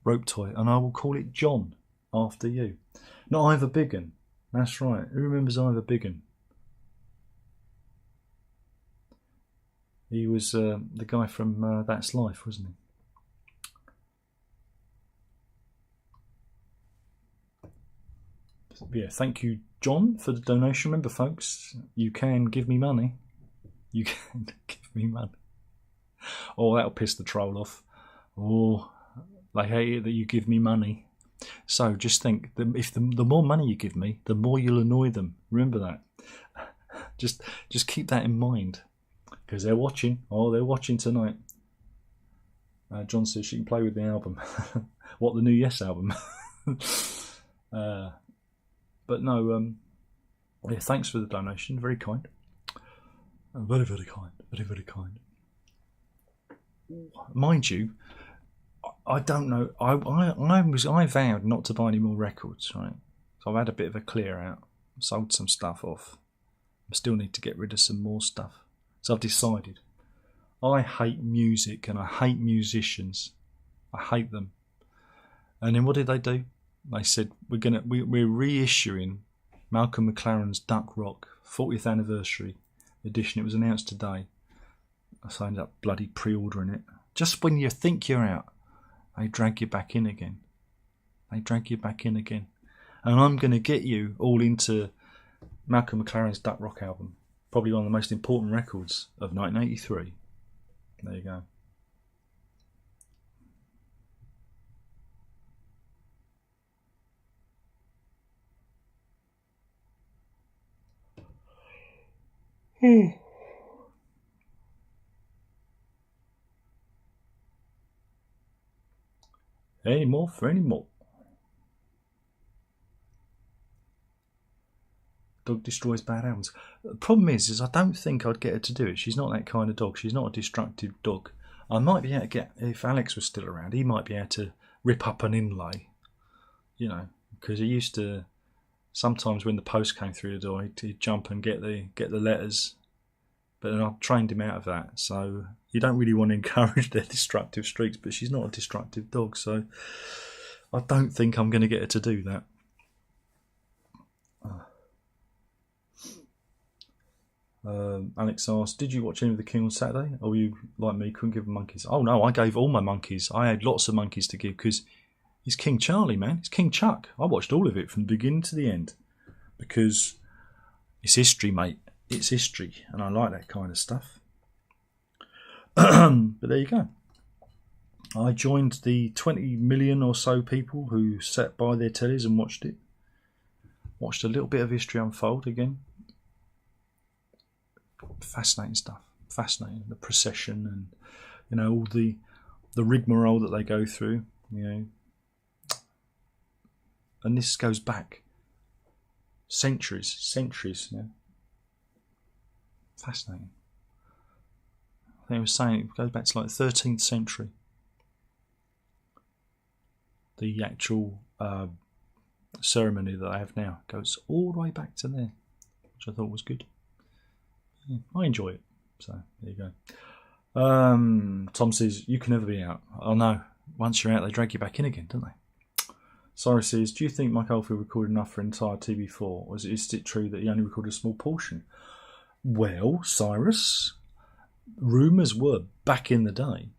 rope toy, and I will call it John. After you. Not Ivor Biggin. That's right. Who remembers Ivor Biggin? He was the guy from That's Life, wasn't he? Yeah, thank you, John, for the donation. Remember, folks, you can give me money. You can give me money. Oh, that'll piss the troll off. Oh, they hate it that you give me money. So just think, if the more money you give me, the more you'll annoy them. Remember that. Just keep that in mind, because they're watching. Oh, they're watching tonight. John says she can play with the album. What, the new Yes album? But no, yeah, thanks for the donation. Very kind. Very, very kind. Very, very kind. Mind you, I don't know. I vowed not to buy any more records, right? So I've had a bit of a clear out. Sold some stuff off. I still need to get rid of some more stuff. So I've decided. I hate music and I hate musicians. I hate them. And then what did they do? They said we're reissuing Malcolm McLaren's Duck Rock 40th anniversary edition. It was announced today. So I ended up bloody pre-ordering it. Just when you think you're out, they drag you back in again. They drag you back in again. And I'm going to get you all into Malcolm McLaren's Duck Rock album. Probably one of the most important records of 1983. There you go. Any more for any more. Dog destroys bad albums. The problem is I don't think I'd get her to do it. She's not that kind of dog. She's not a destructive dog. I might be able to get, if Alex was still around, he might be able to rip up an inlay, you know, because he used to, sometimes when the post came through the door, he'd jump and get the letters, but then I trained him out of that. So you don't really want to encourage their destructive streaks, but she's not a destructive dog, so I don't think I'm going to get her to do that. Alex asked, did you watch any of The King on Saturday? Or were you, like me, couldn't give them monkeys? Oh no, I gave all my monkeys. I had lots of monkeys to give because he's King Charlie, man. He's King Chuck. I watched all of it from the beginning to the end because it's history, mate. It's history, and I like that kind of stuff. But there you go. I joined the 20 million or so people who sat by their tellies and watched it. Watched a little bit of history unfold again. Fascinating stuff. Fascinating. The procession and, you know, all the rigmarole that they go through, you know. And this goes back centuries, you know. Fascinating. I think I was saying it goes back to like the 13th century. The actual ceremony that I have now goes all the way back to there, which I thought was good. Yeah, I enjoy it. So there you go. Tom says, you can never be out. Oh no, once you're out they drag you back in again, don't they? Cyrus says, do you think Mike Oldfield recorded enough for entire TV4, or is it true that he only recorded a small portion? Well, Cyrus, rumours were back in the day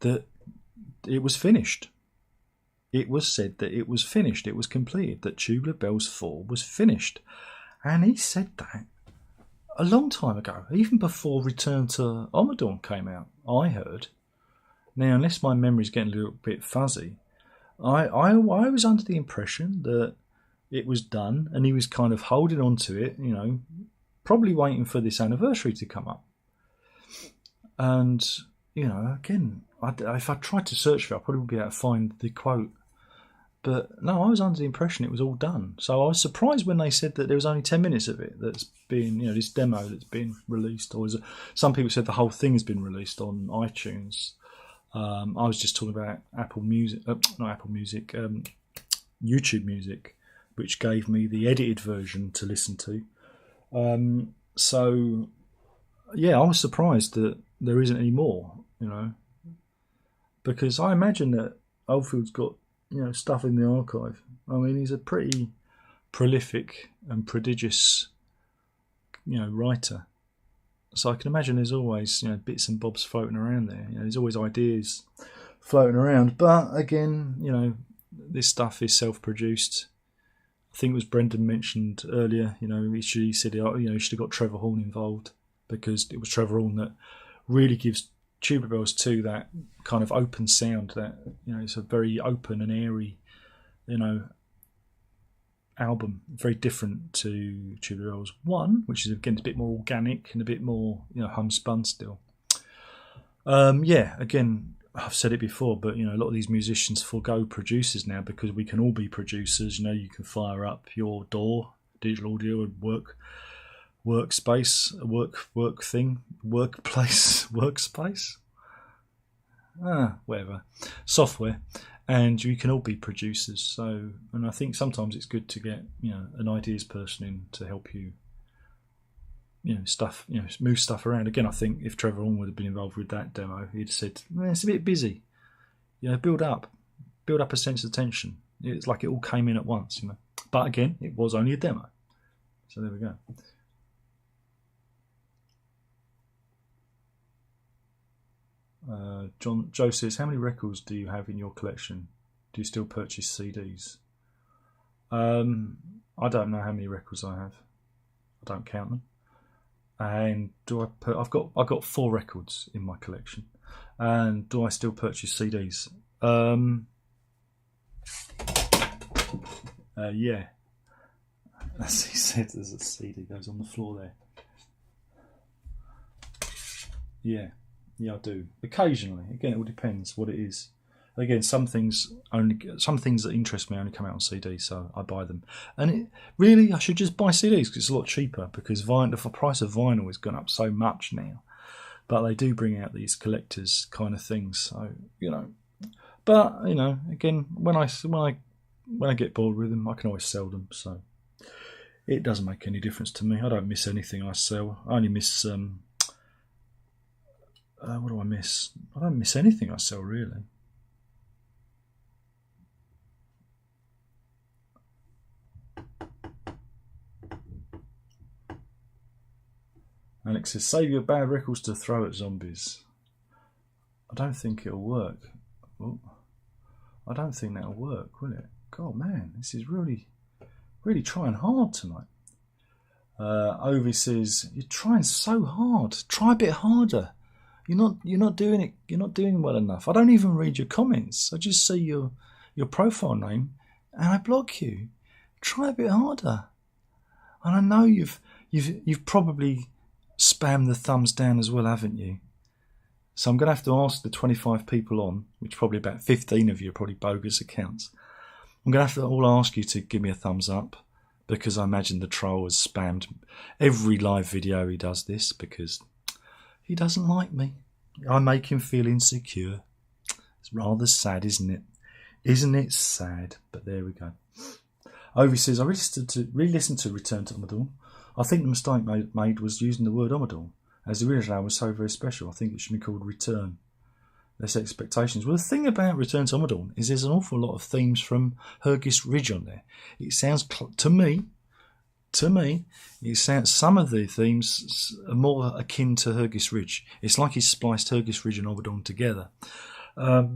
that it was finished. It was said that it was finished, it was completed, that Tubular Bells 4 was finished. And he said that a long time ago, even before Return to Ommadawn came out, I heard. Now, unless my memory's getting a little bit fuzzy, I was under the impression that it was done and he was kind of holding on to it, you know, probably waiting for this anniversary to come up. And, you know, again, if I tried to search for it, I probably would be able to find the quote. But no, I was under the impression it was all done. So I was surprised when they said that there was only 10 minutes of it that's been, you know, this demo that's been released. Or some people said the whole thing has been released on iTunes. I was just talking about Apple Music, not Apple Music, YouTube Music, which gave me the edited version to listen to. So, yeah, I was surprised that there isn't any more, you know, because I imagine that Oldfield's got, you know, stuff in the archive. I mean, he's a pretty prolific and prodigious, you know, writer. So I can imagine there's always, you know, bits and bobs floating around there. You know, there's always ideas floating around. But again, you know, this stuff is self-produced. I think it was Brendan mentioned earlier. You know, he said, you know, he should have got Trevor Horn involved because it was Trevor Horn that really gives Tubular Bells 2 that kind of open sound. That, you know, it's a very open and airy, you know, album, very different to Tubular Bells 1, which is again a bit more organic and a bit more, you know, homespun still. Yeah, again, I've said it before, but you know, a lot of these musicians forego producers now because we can all be producers. You know, you can fire up your DAW, digital audio, and workspace, workspace, whatever, software. And you can all be producers. So, and I think sometimes it's good to get, you know, an ideas person in to help you, you know, move stuff around. Again, I think if Trevor Horn would have been involved with that demo, he'd have said, it's a bit busy. You know, build up a sense of tension. It's like it all came in at once, you know. But again, it was only a demo. So there we go. Joe says, how many records do you have in your collection? Do you still purchase CDs? I don't know how many records I have. I don't count them. And I've got 4 records in my collection. And do I still purchase CDs? Yeah. As he said, there's a CD goes on the floor there. Yeah, I do. Occasionally, again, it all depends what it is. Again, some things that interest me only come out on CD, so I buy them. And really, I should just buy CDs because it's a lot cheaper. Because the price of vinyl has gone up so much now, but they do bring out these collectors kind of things. So but again, when I get bored with them, I can always sell them. So it doesn't make any difference to me. I don't miss anything I sell. I only miss what do I miss? I don't miss anything I sell really. Alex says, save your bad records to throw at zombies. I don't think it'll work. Oh, I don't think that'll work, will it? God, man, this is really, really trying hard tonight. Ovi says, you're trying so hard. Try a bit harder. You're not doing it. You're not doing well enough. I don't even read your comments. I just see your profile name and I block you. Try a bit harder. And I know you've probably spammed the thumbs down as well, haven't you? So I'm going to have to ask the 25 people on, which probably about 15 of you are probably bogus accounts. I'm going to have to all ask you to give me a thumbs up because I imagine the troll has spammed every live video he does this because he doesn't like me. I make him feel insecure. It's rather sad, isn't it? Isn't it sad? But there we go. Ovi says, I re-listened to Return to Omadorn. I think the mistake made was using the word Omadorn, as the original was so very special. I think it should be called Return. Less expectations. Well, the thing about Return to Omadorn is there's an awful lot of themes from Hergis Ridge on there. It sounds, to me, it sounds, some of the themes are more akin to Hergis Ridge. It's like he spliced Hergis Ridge and Omadorn together. I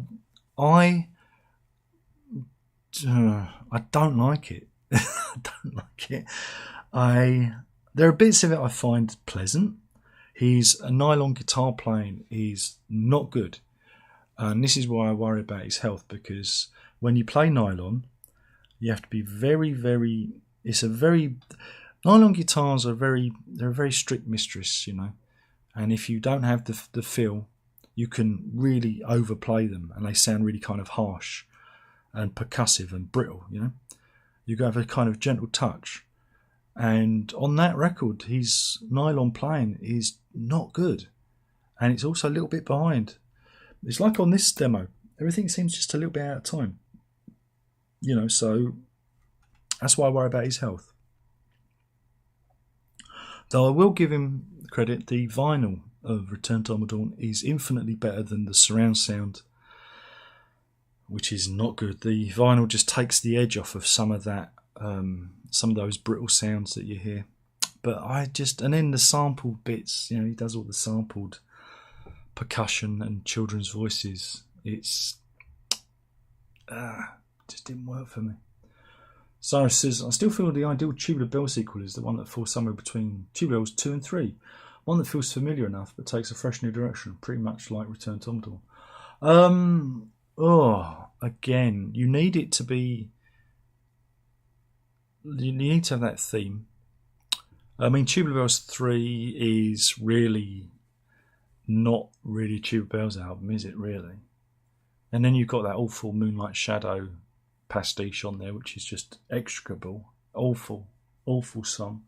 don't like it. I don't like it. There are bits of it I find pleasant. His nylon guitar playing is not good. And this is why I worry about his health, because when you play nylon, you have to be very, very... Nylon guitars they're a very strict mistress, And if you don't have the feel, you can really overplay them and they sound really kind of harsh and percussive and brittle, You have a kind of gentle touch. And on that record, his nylon playing is not good. And it's also a little bit behind. It's like on this demo, everything seems just a little bit out of time. So that's why I worry about his health. Though I will give him credit, the vinyl of Return to Omadorn is infinitely better than the surround sound, which is not good. The vinyl just takes the edge off of some of that, some of those brittle sounds that you hear. But and then the sample bits, he does all the sampled percussion and children's voices. It's just didn't work for me. Cyrus says, I still feel the ideal Tubular Bell sequel is the one that falls somewhere between Tubular Bells 2 and 3. One that feels familiar enough but takes a fresh new direction, pretty much like Return to Omadorn. Again, you need it to be... You need to have that theme. I mean, Tubular Bells 3 is really not really Tubular Bells album, is it really? And then you've got that awful Moonlight Shadow pastiche on there, which is just execrable. Awful song.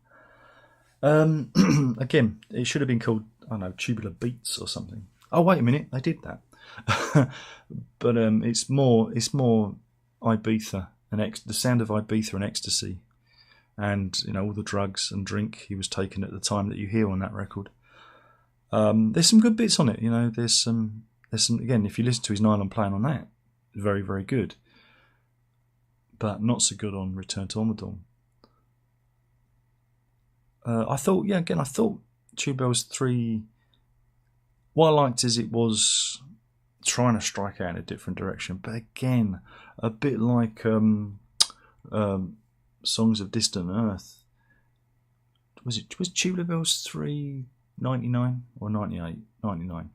Again, it should have been called, I don't know, Tubular Beats or something. Oh, wait a minute, they did that. But it's more Ibiza and the sound of Ibiza and ecstasy, and all the drugs and drink he was taking at the time that you hear on that record. There's some good bits on it, There's some again. If you listen to his nylon playing on that, very, very good, but not so good on Return to Omadorn. I thought Tubular Bells 3. What I liked is it was trying to strike out in a different direction, but again, a bit like Songs of Distant Earth. Was Tubular Bells 3 99 or 98? 99.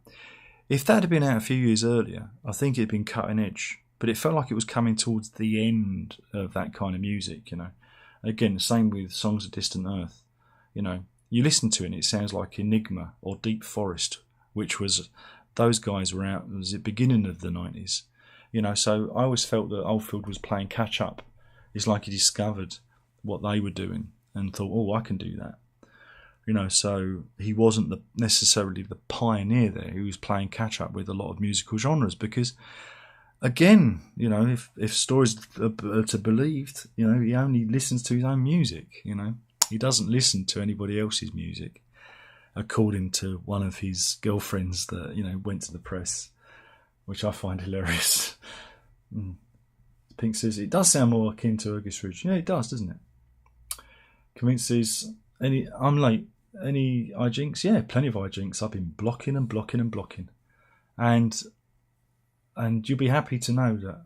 If that had been out a few years earlier, I think it'd been cutting edge. But it felt like it was coming towards the end of that kind of music, Again, the same with Songs of Distant Earth. You listen to it and it sounds like Enigma or Deep Forest which was those guys were out. It was the beginning of the 90s, you know. So I always felt that Oldfield was playing catch up. It's like he discovered what they were doing and thought, oh, I can do that. You know, so he wasn't necessarily the pioneer there. He was playing catch up with a lot of musical genres because, again, you know, if stories are to be believed, you know, he only listens to his own music. You know, he doesn't listen to anybody else's music, according to one of his girlfriends that, you know, went to the press, which I find hilarious. Pink says it does sound more akin to August Ridge. Yeah, it does, doesn't it? Convinces I'm late. Any hijinks? Yeah, plenty of hijinks. I've been blocking and blocking and blocking, and you'll be happy to know that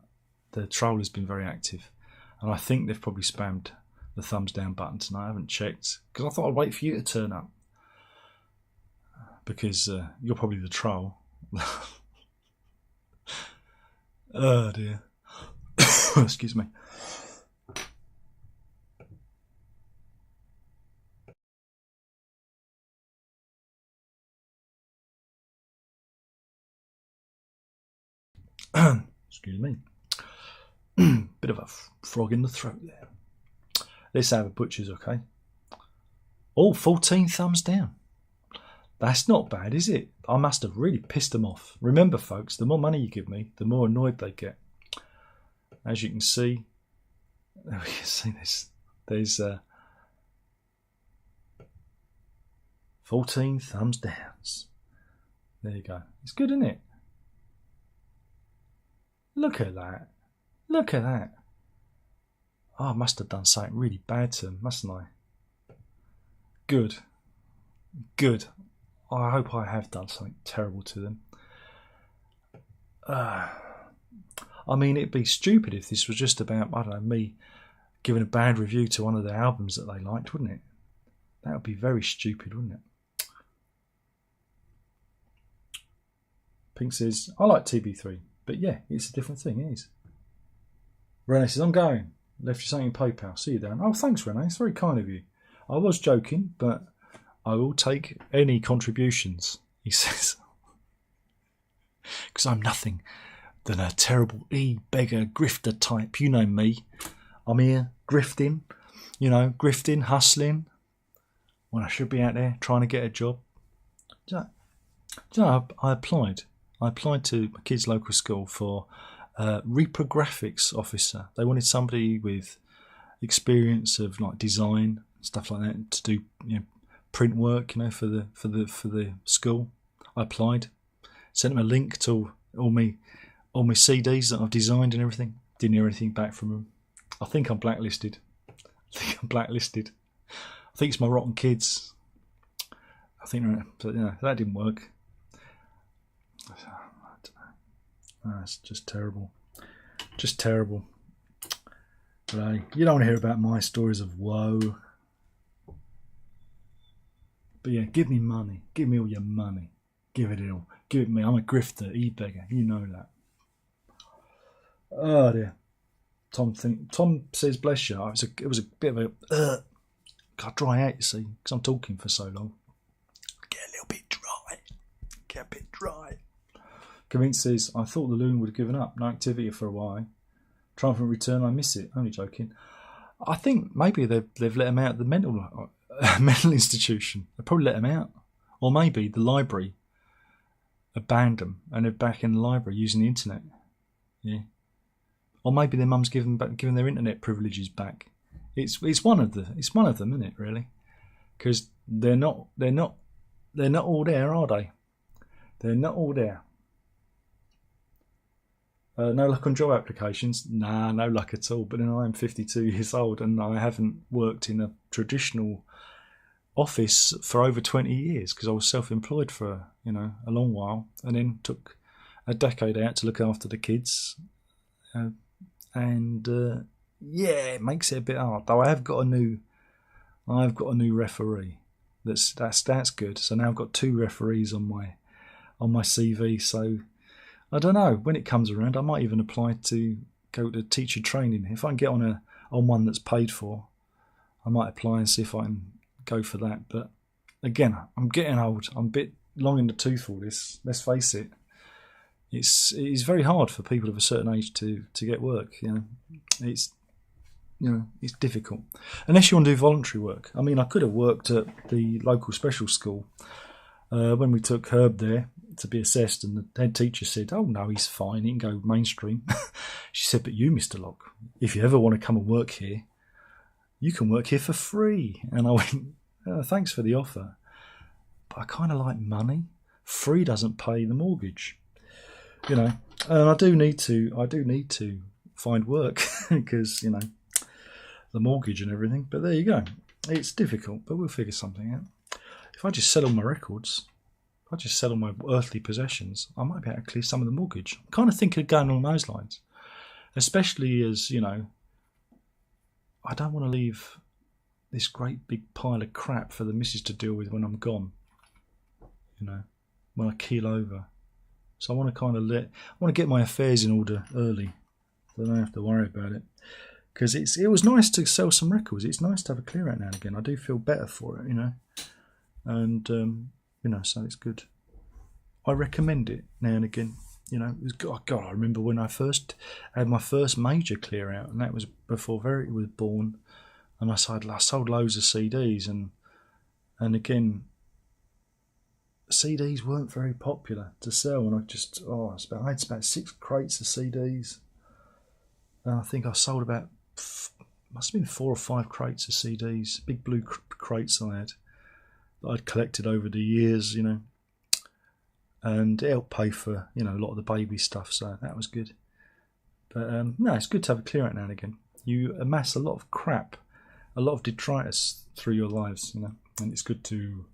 the troll has been very active, and I think they've probably spammed the thumbs down button tonight. I haven't checked because I thought I'd wait for you to turn up because you're probably the troll. Oh dear. Excuse me. Excuse me. Bit of a frog in the throat there. Let's have a butcher's, okay? Oh, 14 thumbs down. That's not bad, is it? I must have really pissed them off. Remember, folks, the more money you give me, the more annoyed they get. As you can see, we can see this. There's 14 thumbs downs. There you go. It's good, isn't it? Look at that. Look at that. Oh, I must have done something really bad to them, mustn't I? Good. Good. I hope I have done something terrible to them. I mean, it'd be stupid if this was just about, I don't know, me giving a bad review to one of the albums that they liked, wouldn't it? That would be very stupid, wouldn't it? Pink says, I like TB3, but yeah, it's a different thing, it is. Renee says, I'm going. Left you something in PayPal. See you down. Oh, thanks, Renee. It's very kind of you. I was joking, but I will take any contributions, he says. Because I'm nothing than a terrible beggar grifter type. You know me. I'm here grifting, you know, grifting, hustling, when I should be out there trying to get a job. Do you know, I applied to my kids' local school for reprographics officer. They wanted somebody with experience of like design, stuff like that, to do, you know, print work, you know, for the school. I applied, sent them a link to all my CDs that I've designed and everything. Didn't hear anything back from them. I think I'm blacklisted. I think it's my rotten kids. I think, but yeah, that didn't work. I don't know. It's just terrible. Just terrible. But hey, you don't want to hear about my stories of woe. But yeah, give me money. Give me all your money. Give it all. Give it me. I'm a grifter, e-beggar. You know that. Oh dear. Tom says, bless you. It was a bit of a got dry out, you see, because I'm talking for so long. Get a little bit dry. Get a bit dry. Convinced says, I thought the loon would have given up. No activity for a while. Triumphant return. I miss it. Only joking. I think maybe they've let him out of the mental institution. They probably let him out, or maybe the library abandoned them and they're back in the library using the internet. Yeah. Or maybe their mum's given their internet privileges back. It's one of them, isn't it? Really, because they're not all there, are they? They're not all there. No luck on job applications? Nah, no luck at all. But then I am 52 years old and I haven't worked in a traditional office for over 20 years because I was self-employed for a long while, and then took a decade out to look after the kids. Yeah, it makes it a bit hard. Though I've got a new referee. That's good. So now I've got 2 referees on my CV. So I don't know, when it comes around, I might even apply to go to teacher training. If I can get on one that's paid for, I might apply and see if I can go for that. But again, I'm getting old. I'm a bit long in the tooth, all this. Let's face it. It is very hard for people of a certain age to get work. It's difficult unless you want to do voluntary work. I mean, I could have worked at the local special school when we took Herb there to be assessed, and the head teacher said, "Oh no, he's fine. He can go mainstream." She said, "But you, Mr. Locke, if you ever want to come and work here, you can work here for free." And I went, "Thanks for the offer, but I kind of like money. Free doesn't pay the mortgage." And I do need to find work because the mortgage and everything. But there you go. It's difficult, but we'll figure something out. If I just sell all my records, if I just sell all my earthly possessions, I might be able to clear some of the mortgage. I'm kind of thinking of going along those lines, especially as I don't want to leave this great big pile of crap for the missus to deal with when I'm gone. When I keel over. So I want to get my affairs in order early, so I don't have to worry about it. Because it was nice to sell some records. It's nice to have a clear out now and again. I do feel better for it, and so it's good. I recommend it now and again. I remember when I first had my first major clear out, and that was before Verity was born, and I sold loads of CDs, and again, CDs weren't very popular to sell, and I had about 6 crates of CDs, and I think I sold about must have been 4 or 5 crates of CDs, big blue crates I had that I'd collected over the years, and it helped pay for a lot of the baby stuff, so that was good. But it's good to have a clear out now and again. You amass a lot of crap, a lot of detritus through your lives, and it's good to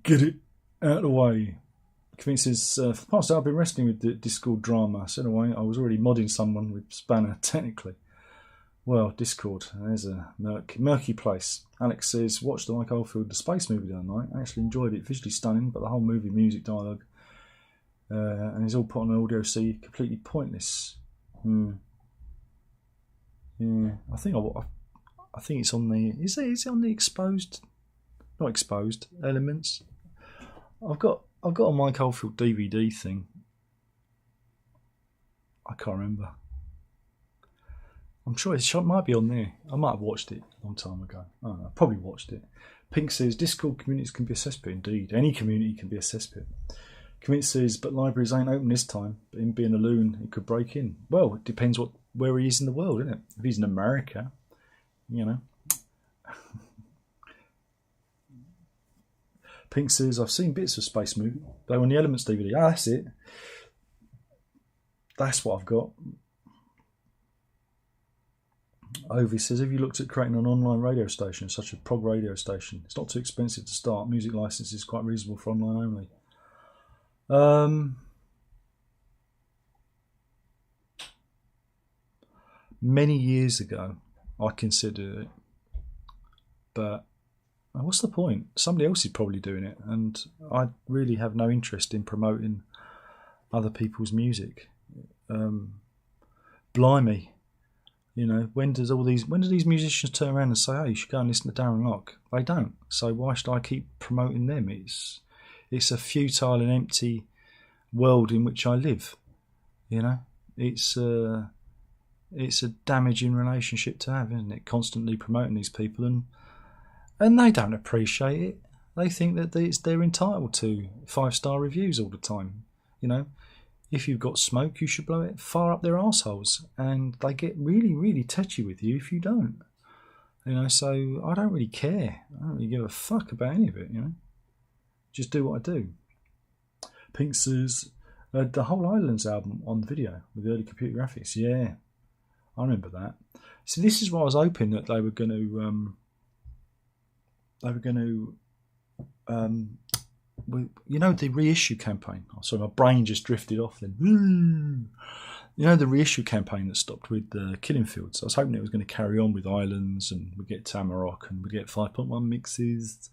get it out of the way. Kevin says, for the past I've been wrestling with the Discord drama. So anyway, I was already modding someone with Spanner, technically. Well, Discord, there's a murky place. Alex says, watched the Mike Oldfield The Space movie the other night. I actually enjoyed it, visually stunning, but the whole movie, music, dialogue, and it's all put on an audio CD, completely pointless. Yeah, I think it's on the, is it on the exposed, not exposed, elements? I've got a Mike Oldfield DVD thing. I can't remember. I'm sure it might be on there. I might have watched it a long time ago. I don't know. I probably watched it. Pink says, Discord communities can be a cesspit. Indeed, any community can be a cesspit. Commit says, but libraries ain't open this time. But him being a loon, he could break in. Well, it depends where he is in the world, isn't it? If he's in America, Pink says, I've seen bits of Space Movie. They were on the Elements DVD. Ah, that's it. That's what I've got. Ovi says, have you looked at creating an online radio station, such a prog radio station? It's not too expensive to start. Music license is quite reasonable for online only. Many years ago, I considered it. But what's the point? Somebody else is probably doing it, and I really have no interest in promoting other people's music. Blimey. When do these musicians turn around and say, "Oh, you should go and listen to Darren Locke"? They don't. So why should I keep promoting them? It's a futile and empty world in which I live. It's a damaging relationship to have, isn't it? Constantly promoting these people, and they don't appreciate it. They think that they're entitled to 5-star reviews all the time. If you've got smoke, you should blow it far up their arseholes, and they get really, really touchy with you if you don't. So I don't really care. I don't really give a fuck about any of it. Just do what I do. Pink says, the whole Islands album on the video with the early computer graphics. Yeah, I remember that. So this is what I was hoping that they were going to. The reissue campaign. Oh, sorry, my brain just drifted off then. The reissue campaign that stopped with Killing Fields. I was hoping it was going to carry on with Islands, and we get Tamarok, and we get 5.1 mixes,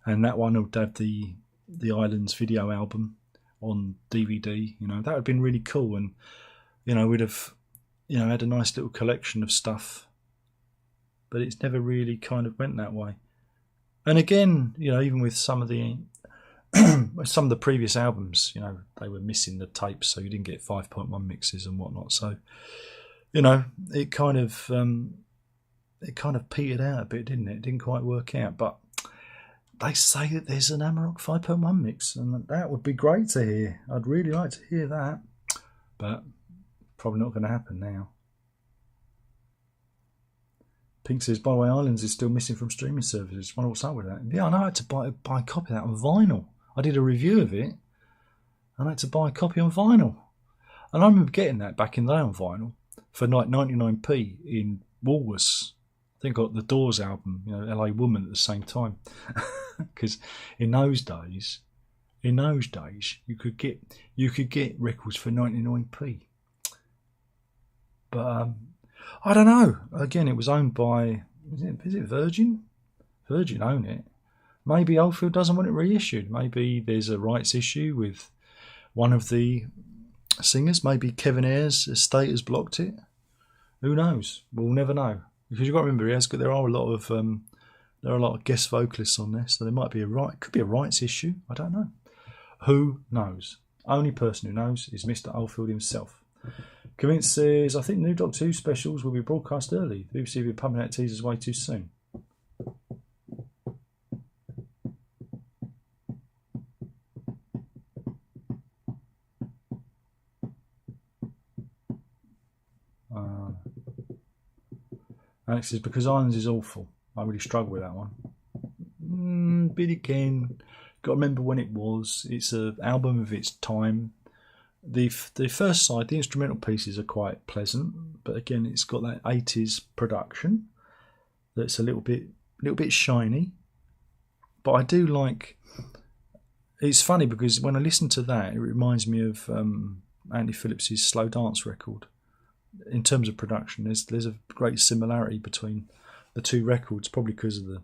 and that one would have the Islands video album on DVD. That would have been really cool, and we'd have had a nice little collection of stuff. But it's never really kind of went that way. And again, even with some of the some of the previous albums, you know, they were missing the tapes, so you didn't get 5.1 mixes and whatnot. So, you know, it kind of petered out a bit, didn't it? It didn't quite work out. But they say that there's an Amarok 5.1 mix, and that would be great to hear. I'd really like to hear that, but probably not going to happen now. Pink says, by the way, Islands is still missing from streaming services. I wonder what's up with that. Yeah, I know I had to buy a copy of that on vinyl. I did a review of it, and I had to buy a copy on vinyl. And I remember getting that back in the day on vinyl for like 99p in Woolworths. I think I got the Doors album, you know, LA Woman at the same time. Because in those days, you could get records for 99p. But I don't know. Again, it was owned by, is it Virgin? Virgin own it. Maybe Oldfield doesn't want it reissued. Maybe there's a rights issue with one of the singers. Maybe Kevin Ayers' estate has blocked it. Who knows? We'll never know. Because you've got to remember, there are a lot of guest vocalists on there, so there might be could be a rights issue. I don't know. Who knows? Only person who knows is Mr. Oldfield himself. Convince says, I think new Doctor Who specials will be broadcast early. The BBC will be pumping out teasers way too soon. Alex says, because Islands is awful. I really struggle with that one. But again, got to remember when it was. It's an album of its time. The first side, the instrumental pieces are quite pleasant, but again, it's got that 80s production that's a little bit shiny. But I do like. It's funny because when I listen to that, it reminds me of Andy Phillips's Slow Dance record. In terms of production, there's a great similarity between the two records, probably because of the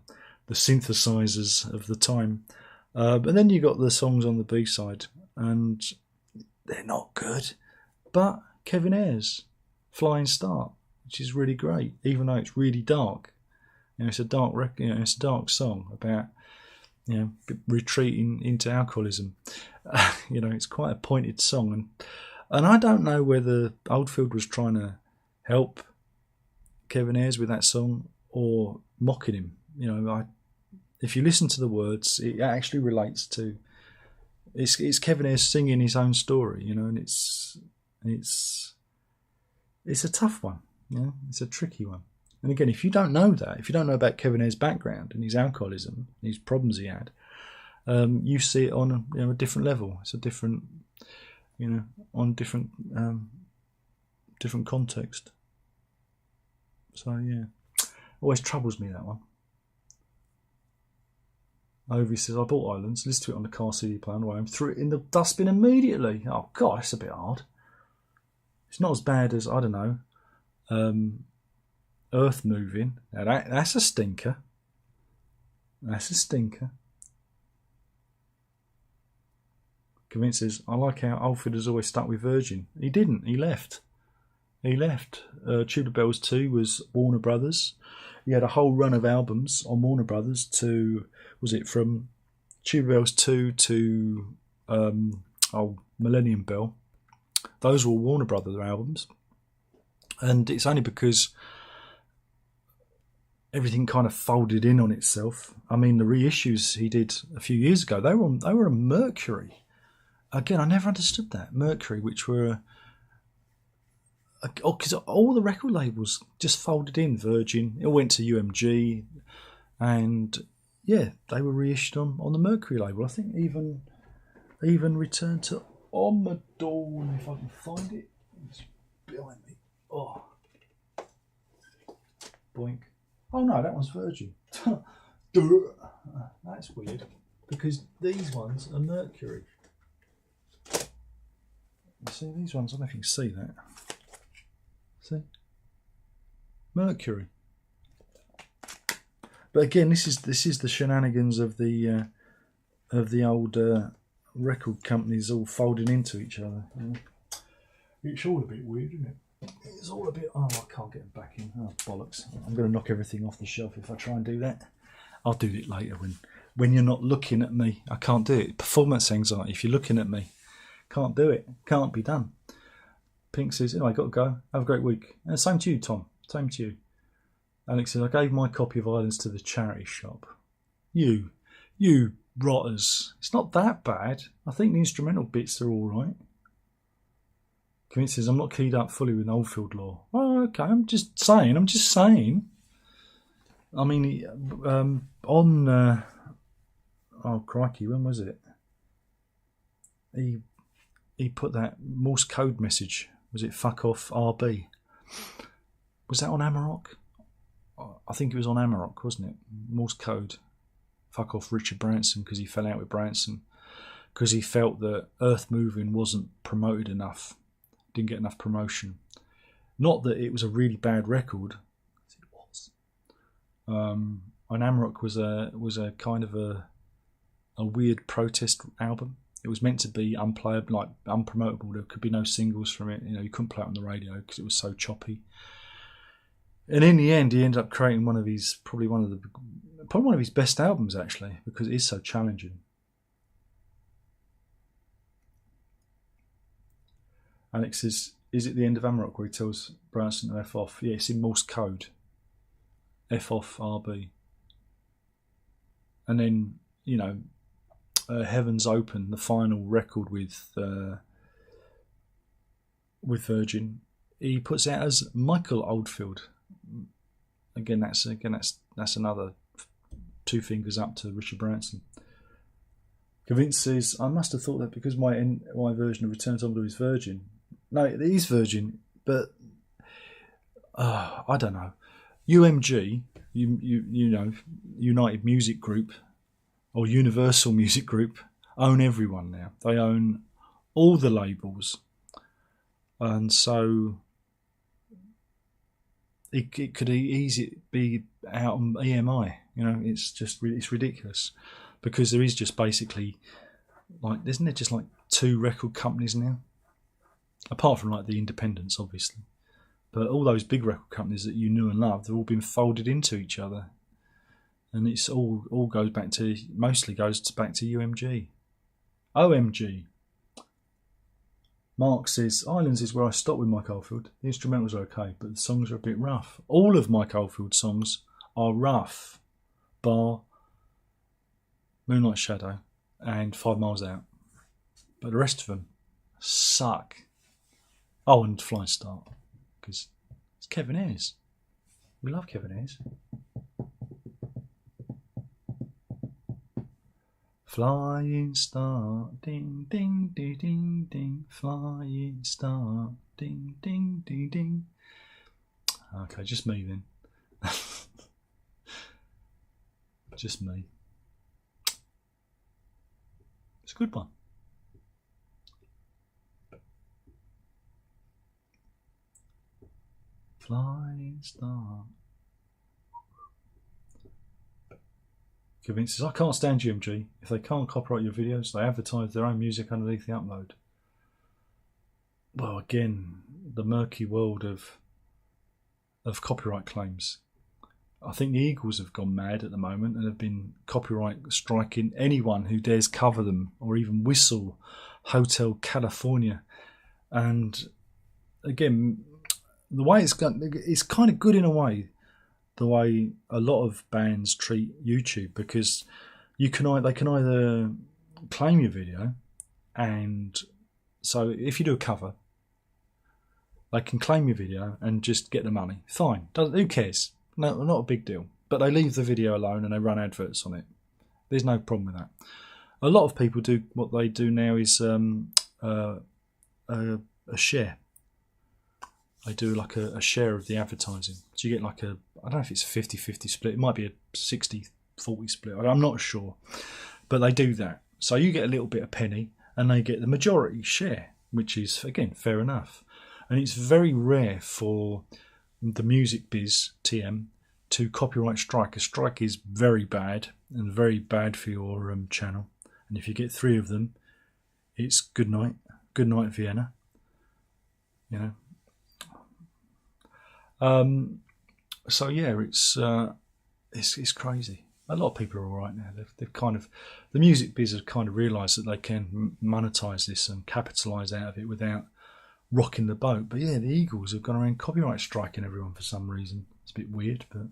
synthesizers of the time. But then you got the songs on the B side, and they're not good. But Kevin Ayers, Flying Start, which is really great, even though it's really dark. You know, it's a dark record. You know, it's a dark song about, you know, retreating into alcoholism. You know, it's quite a pointed song, and I don't know whether Oldfield was trying to help Kevin Ayers with that song or mocking him. You know, if you listen to the words, it actually relates to. It's Kevin Ayers singing his own story, you know, and it's a tough one, you know, it's a tricky one. And again, if you don't know that, if you don't know about Kevin Ayers' background and his alcoholism, these problems he had, you see it on a different level. It's a different, you know, on different context. So yeah, always troubles me, that one. Ovie says, I bought Islands, listened to it on the car CD player on the way home, threw it in the dustbin immediately. Oh, God, that's a bit hard. It's not as bad as, I don't know, Earth Moving. Now that's a stinker. That's a stinker. Convinces, I like how Alfred has always stuck with Virgin. He didn't. He left. Tudor Bells 2 was Warner Brothers. He had a whole run of albums on Warner Brothers from Tudor Bells 2 to Millennium Bell. Those were all Warner Brothers albums. And it's only because everything kind of folded in on itself. I mean, the reissues he did a few years ago, they were on Mercury. Again, I never understood that. Mercury, which were... because all the record labels just folded in. Virgin, it went to UMG, and yeah, they were reissued on the Mercury label. I think even returned to On the Dawn, if I can find it. It's behind me. Oh, boink. Oh no, that one's Virgin. That's weird, because these ones are Mercury. You see these ones? I don't know if you can see that. See? Mercury. But again, this is the shenanigans of the old record companies all folding into each other. You know? It's all a bit weird, isn't it? It's all a bit... Oh, I can't get them back in. Oh, bollocks. I'm going to knock everything off the shelf if I try and do that. I'll do it later when you're not looking at me. I can't do it. Performance anxiety. If you're looking at me, can't do it. Can't be done. Pink says, "Oh, I got to go. Have a great week." And same to you, Tom. Same to you. Alex says, "I gave my copy of Islands to the charity shop." You rotters. It's not that bad. I think the instrumental bits are all right. Convince says, "I'm not keyed up fully with Oldfield Law." Oh, okay. I'm just saying. I mean, on oh crikey, when was it? He put that Morse code message. Was it "fuck off RB"? Was that on Amarok? I think it was on Amarok, wasn't it? Morse code. Fuck off Richard Branson, because he fell out with Branson because he felt that Earth Moving wasn't promoted enough, didn't get enough promotion. Not that it was a really bad record. It was. And Amarok was a kind of a weird protest album. It was meant to be unplayable, like unpromotable. There could be no singles from it. You know, you couldn't play it on the radio because it was so choppy. And in the end, he ended up creating probably one of his best albums, actually, because it is so challenging. Alex says, "Is it the end of Amarok where he tells Branson to F off?" Yeah, it's in Morse code. F off RB. And then, you know, Heaven's Open, the final record with Virgin, he puts out as Michael Oldfield. Again, that's another two fingers up to Richard Branson. Convinced says, "I must have thought that because my version of Return to Oldfield is Virgin." No, it is Virgin, but I don't know. UMG, you know, United Music Group or Universal Music Group own everyone now. They own all the labels, and so it could easily be out on EMI. You know, it's ridiculous because there is just basically isn't there just like two record companies now, apart from like the independents, obviously. But all those big record companies that you knew and loved, they've all been folded into each other, and it's all goes back to UMG. OMG. Mark says, "Islands is where I stopped with Mike Oldfield. The instrumentals are okay, but the songs are a bit rough. All of Mike Oldfield's songs are rough, bar Moonlight Shadow and 5 Miles Out. But the rest of them suck." Oh, and Flying Start, because it's Kevin Ayres. We love Kevin Ayres. Flying Star, ding, ding, ding, ding, ding. Flying Star, ding, ding, ding, ding. Okay, just me then. Just me. It's a good one. Flying Star. Convinces, "I can't stand UMG. If they can't copyright your videos, they advertise their own music underneath the upload." Well, again, the murky world of copyright claims. I think the Eagles have gone mad at the moment and have been copyright striking anyone who dares cover them or even whistle Hotel California. And again, the way it's kind of good in a way, the way a lot of bands treat YouTube, because they can either claim your video, and so if you do a cover, they can claim your video and just get the money. Fine, who cares? No, not a big deal. But they leave the video alone and they run adverts on it. There's no problem with that. A lot of people do what they do now is a share. They do like a share of the advertising. So you get like I don't know if it's a 50-50 split. It might be a 60-40 split. I'm not sure. But they do that. So you get a little bit of penny and they get the majority share, which is, again, fair enough. And it's very rare for the music biz, TM, to copyright strike. A strike is very bad and very bad for your channel. And if you get 3 of them, it's good night. Good night, Vienna. You know. So yeah, it's crazy. a lot of people are all right now. They've kind of, the music biz have kind of realised that they can monetise this and capitalise out of it without rocking the boat. But yeah, the Eagles have gone around copyright striking everyone for some reason. It's a bit weird, but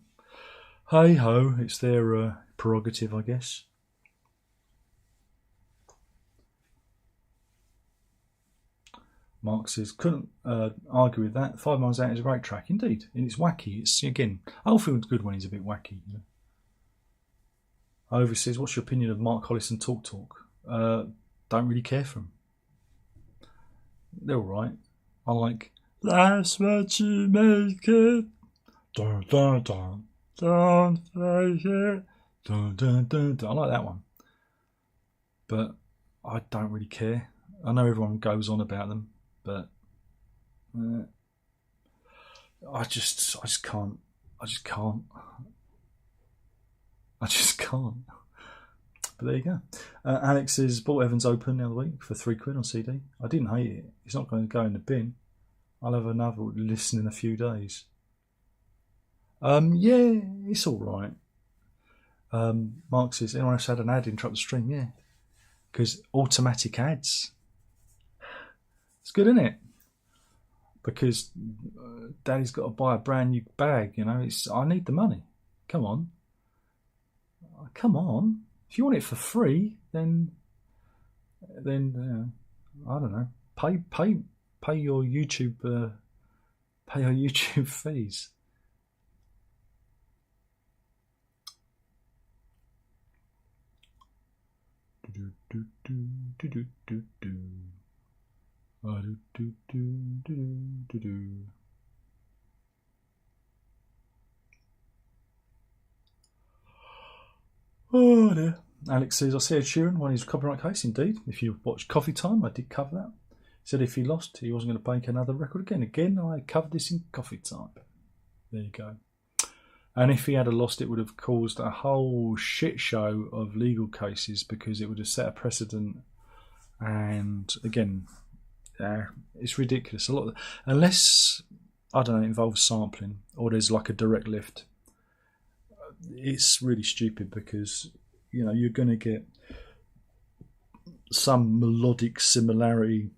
hey ho, it's their prerogative, I guess. Mark says, couldn't argue with that. 5 Miles Out is a great track indeed, and it's wacky. It's, again, Oldfield's good when he's a bit wacky. You know? Ivor says, what's your opinion of Mark Hollis and Talk Talk? Don't really care for them. They're all right. I like, that's what you make it. Dun, dun, dun. Don't fake it. Dun, dun, dun, dun. I like that one. But I don't really care. I know everyone goes on about them, but I just can't. I just can't. But there you go. Alex says, bought Evans Open the other week for £3 on CD. I didn't hate it. It's not going to go in the bin. I'll have another listen in a few days. Yeah, it's all right. Mark says, anyone else had an ad interrupt the stream? Yeah, because automatic ads. It's good, isn't it? Because Daddy's got to buy a brand new bag. You know, I need the money. Come on. If you want it for free, then I don't know. Pay your YouTube fees. Oh dear. Alex says, I see Ed Sheeran won his copyright case. Indeed, if you watched Coffee Time, I did cover that. He said if he lost, he wasn't going to bank another record again. Again, I covered this in Coffee Time. There you go. And if he had lost, it would have caused a whole shit show of legal cases because it would have set a precedent. And again, it's ridiculous. A lot, unless I don't know, it involves sampling or there's like a direct lift. It's really stupid because you know you're going to get some melodic similarity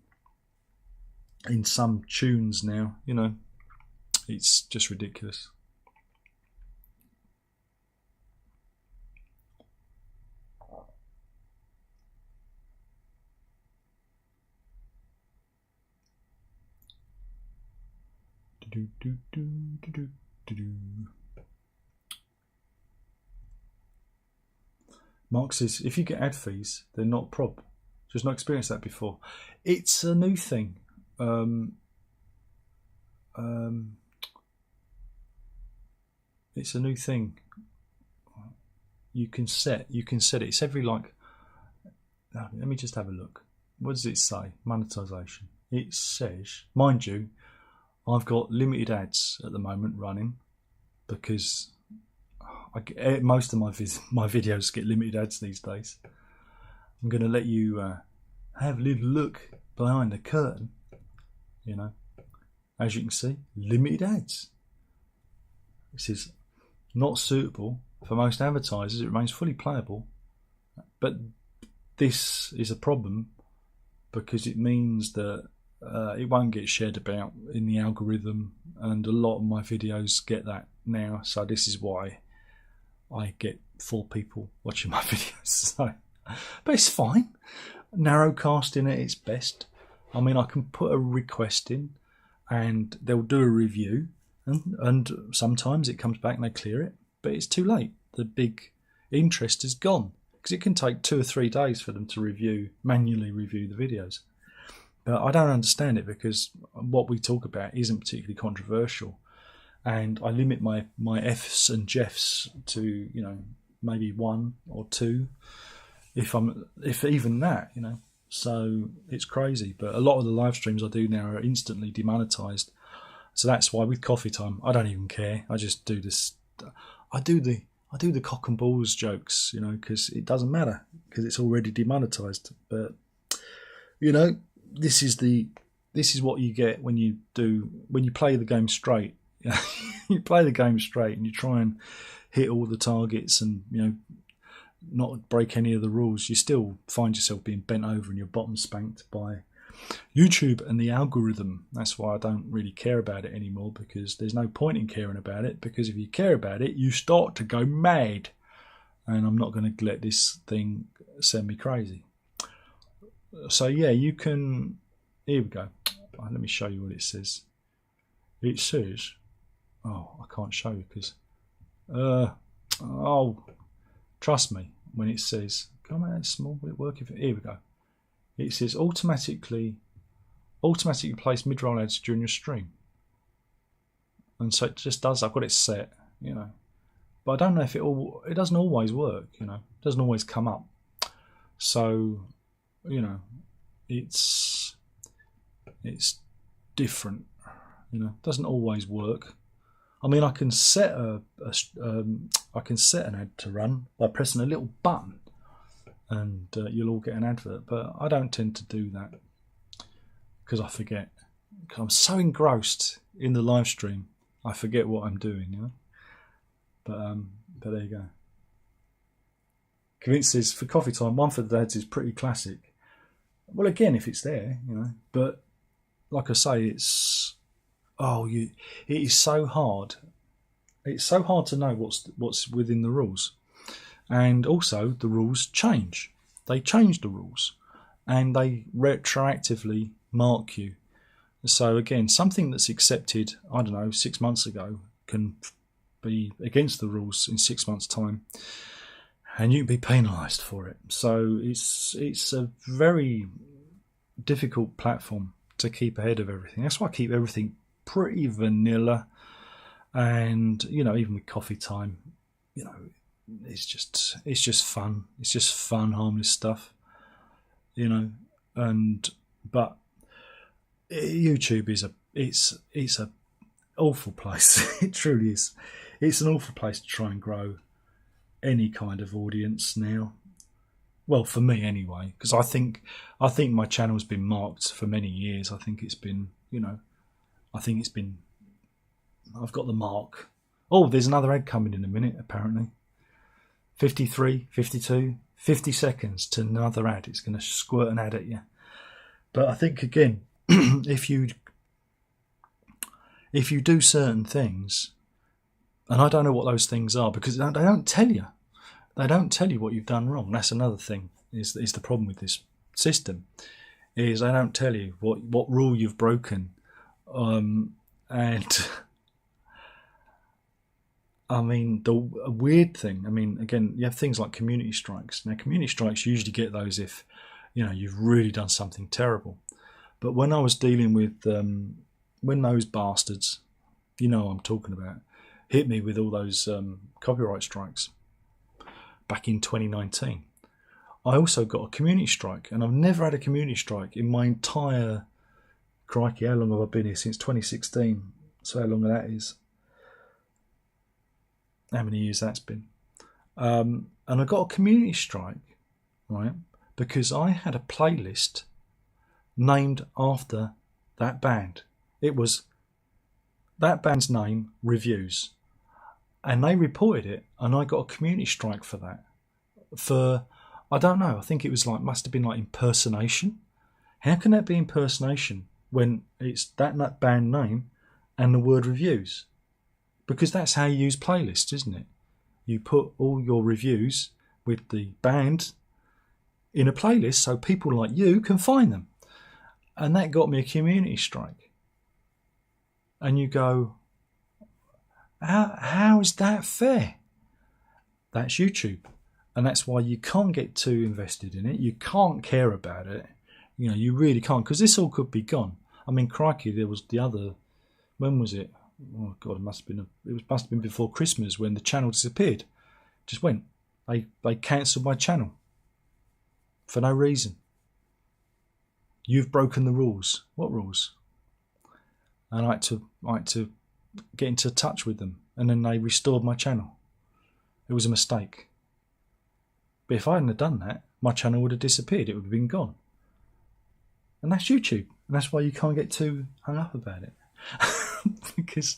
in some tunes now. You know, it's just ridiculous. Mark says, if you get ad fees, they're not prob. Just not experienced that before. It's a new thing. It's a new thing. You can set it. It's every like. Let me just have a look. What does it say? Monetization. It says, mind you, I've got limited ads at the moment running because most of my videos get limited ads these days. I'm going to let you have a little look behind the curtain. You know, as you can see, limited ads. This is not suitable for most advertisers. It remains fully playable, but this is a problem because it means that it won't get shared about in the algorithm, and a lot of my videos get that now. So this is why I get 4 people watching my videos. So, but it's fine. Narrowcasting at its best. I mean, I can put a request in, and they'll do a review, and sometimes it comes back and they clear it, but it's too late. The big interest is gone because it can take 2 or 3 days for them to manually review the videos. But I don't understand it because what we talk about isn't particularly controversial, and I limit my F's and Jeffs to, you know, maybe 1 or 2, if even that, you know. So it's crazy. But a lot of the live streams I do now are instantly demonetized. So that's why with Coffee Time, I don't even care. I just do this. I do the cock and balls jokes, you know, because it doesn't matter because it's already demonetized. But you know, this is what you get when you play the game straight. You play the game straight and you try and hit all the targets and, you know, not break any of the rules, you still find yourself being bent over and your bottom spanked by YouTube and the algorithm. That's why I don't really care about it anymore, because there's no point in caring about it, because if you care about it, you start to go mad. And I'm not going to let this thing send me crazy. So yeah, you can... Here we go. Let me show you what it says. It says... Oh, I can't show you because... oh, trust me when it says... Come on, it's small. Will it work? Here we go. It says automatically place mid-roll ads during your stream. And so it just does. I've got it set, you know. But I don't know if it doesn't always work, you know. It doesn't always come up. So, you know, it's different, you know. It doesn't always work. I mean, I can set an ad to run by pressing a little button, and you'll all get an advert. But I don't tend to do that because I forget. Because I'm so engrossed in the live stream, I forget what I'm doing, you know. But there you go. Convinced says, for coffee time, one for the dads is pretty classic. Well, again, if it's there, you know. But like I say, it is so hard. It's so hard to know what's within the rules, and also the rules change. They change the rules, and they retroactively mark you. So again, something that's accepted, I don't know, 6 months ago can be against the rules in 6 months' time, and you can be penalised for it. So it's a very difficult platform to keep ahead of everything. That's why I keep everything pretty vanilla, and you know, even with coffee time, you know, it's just fun. It's just fun, harmless stuff, you know. But YouTube is a awful place. It truly is. It's an awful place to try and grow any kind of audience now. Well, for me anyway, because I think my channel's been marked for many years. I think it's been, you know, I've got the mark. Oh, there's another ad coming in a minute, apparently. 53, 52, 50 seconds to another ad. It's going to squirt an ad at you. But I think, again, if you do certain things, and I don't know what those things are, because they don't tell you. They don't tell you what you've done wrong. That's another thing, is the problem with this system, is they don't tell you what rule you've broken. And I mean, the weird thing, I mean, again, you have things like community strikes. Now, community strikes, you usually get those if, you know, you've really done something terrible. But when I was dealing with, when those bastards, you know what I'm talking about, hit me with all those copyright strikes back in 2019, I also got a community strike, and I've never had a community strike in my entire, crikey, how long have I been here? Since 2016. So how long that is? How many years that's been? And I got a community strike, right, because I had a playlist named after that band. It was that band's name, Reviews. And they reported it, and I got a community strike for that. For, I don't know, I think it was like, must have been like impersonation. How can that be impersonation when it's that band name and the word reviews? Because that's how you use playlists, isn't it? You put all your reviews with the band in a playlist so people like you can find them. And that got me a community strike. And you go, how is that fair? That's YouTube. And that's why you can't get too invested in it. You can't care about it. You know, you really can't, because this all could be gone. I mean, crikey, there was the other, when was it? Oh God, it must have been before Christmas when the channel disappeared. Just went. They cancelled my channel for no reason. You've broken the rules. What rules? And I had to get into touch with them, and then they restored my channel. It was a mistake. But if I hadn't have done that, my channel would have disappeared. It would have been gone. And that's YouTube. And that's why you can't get too hung up about it. Because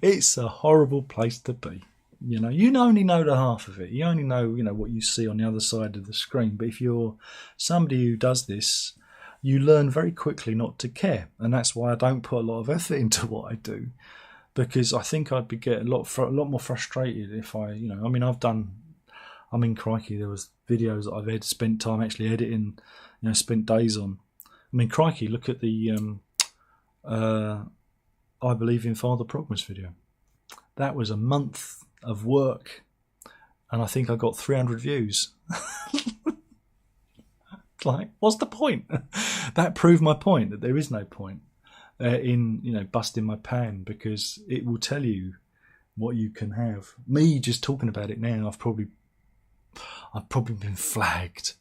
it's a horrible place to be. You only know the half of it. You only know, what you see on the other side of the screen. But if you're somebody who does this, you learn very quickly not to care. And that's why I don't put a lot of effort into what I do, because I think I'd get a lot more frustrated if crikey, there was videos that I've spent time actually editing, spent days on. Crikey, look at the I Believe in Father Progmas video. That was a month of work, and I think I got 300 views. Like, what's the point? That proved my point, that there is no point in busting my pan, because it will tell you what you can have. Me just talking about it now, I've probably been flagged.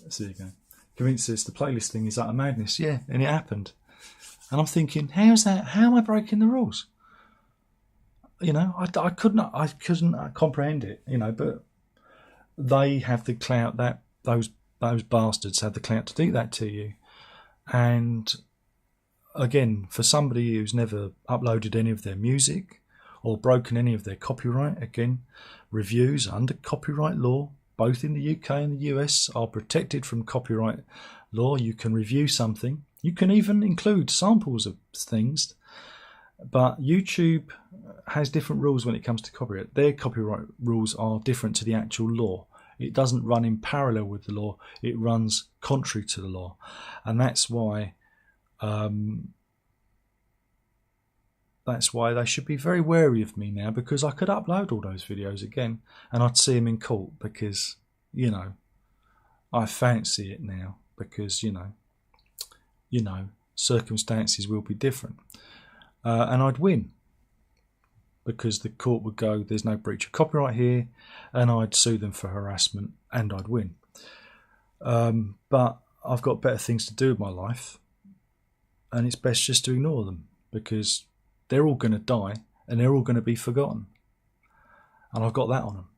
So there you go. Convinced the playlist thing is utter madness. Yeah, and it happened. And I'm thinking, how's that? How am I breaking the rules? I couldn't comprehend it. But they have the clout, that those bastards have the clout to do that to you. And again, for somebody who's never uploaded any of their music or broken any of their copyright, again, reviews under copyright law, both in the UK and the US, are protected from copyright law. You can review something. You can even include samples of things. But YouTube has different rules when it comes to copyright. Their copyright rules are different to the actual law. It doesn't run in parallel with the law. It runs contrary to the law. And that's why they should be very wary of me now, because I could upload all those videos again and I'd see them in court, because, I fancy it now, because, circumstances will be different. And I'd win, because the court would go, there's no breach of copyright here, and I'd sue them for harassment and I'd win. But I've got better things to do with my life, and it's best just to ignore them, because they're all going to die and they're all going to be forgotten. And I've got that on them.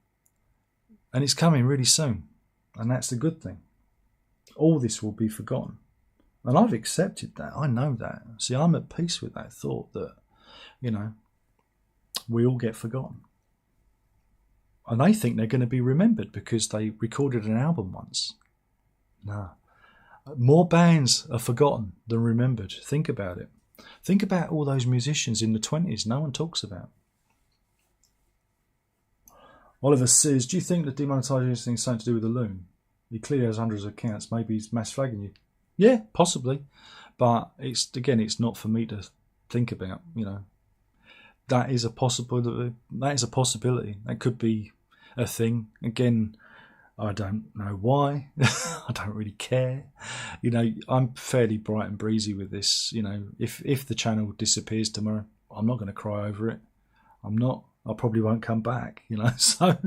And it's coming really soon. And that's the good thing. All this will be forgotten. And I've accepted that. I know that. See, I'm at peace with that thought that, we all get forgotten. And they think they're going to be remembered because they recorded an album once. No. More bands are forgotten than remembered. Think about it. Think about all those musicians in the 20s no one talks about. Oliver says, do you think the demonetisation is something to do with the loon? He clearly has hundreds of accounts. Maybe he's mass flagging you. Yeah, possibly. But it's not for me to think about, That is a possibility. That could be a thing. Again, I don't know why. I don't really care. I'm fairly bright and breezy with this. If the channel disappears tomorrow, I'm not going to cry over it. I'm not. I probably won't come back. So,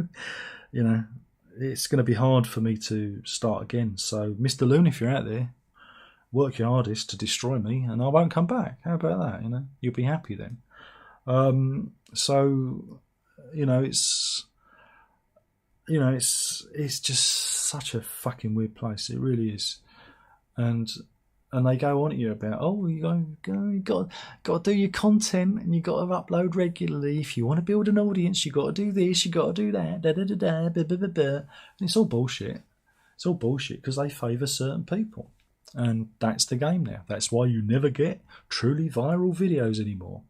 it's going to be hard for me to start again. So, Mr. Loon, if you're out there, work your hardest to destroy me, and I won't come back. How about that? You'll be happy then. It's just such a fucking weird place. It really is. And they go on at you about, you got to do your content, and you got to upload regularly. If you want to build an audience, you got to do this, you got to do that, And it's all bullshit. It's all bullshit because they favour certain people. And that's the game now. That's why you never get truly viral videos anymore.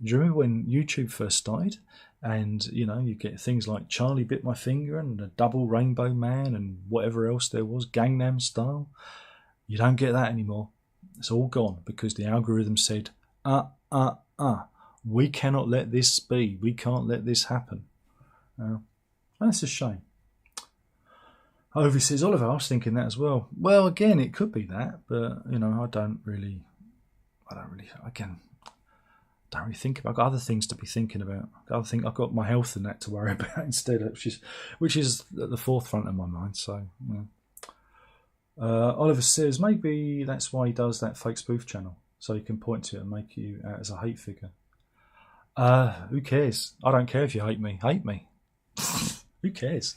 Do you remember when YouTube first started? And, you get things like Charlie Bit My Finger and a Double Rainbow Man and whatever else there was, Gangnam Style. You don't get that anymore. It's all gone because the algorithm said, we cannot let this be. We can't let this happen. That's a shame. Ovi says, Oliver, I was thinking that as well. Well, again, it could be that, but, I don't really think about. I've got other things to be thinking about. I've got my health and that to worry about instead, which is at the forefront of my mind. So, Oliver says maybe that's why he does that fake spoof channel, so he can point to it and make you out as a hate figure. Who cares? I don't care if you hate me. Hate me. Who cares?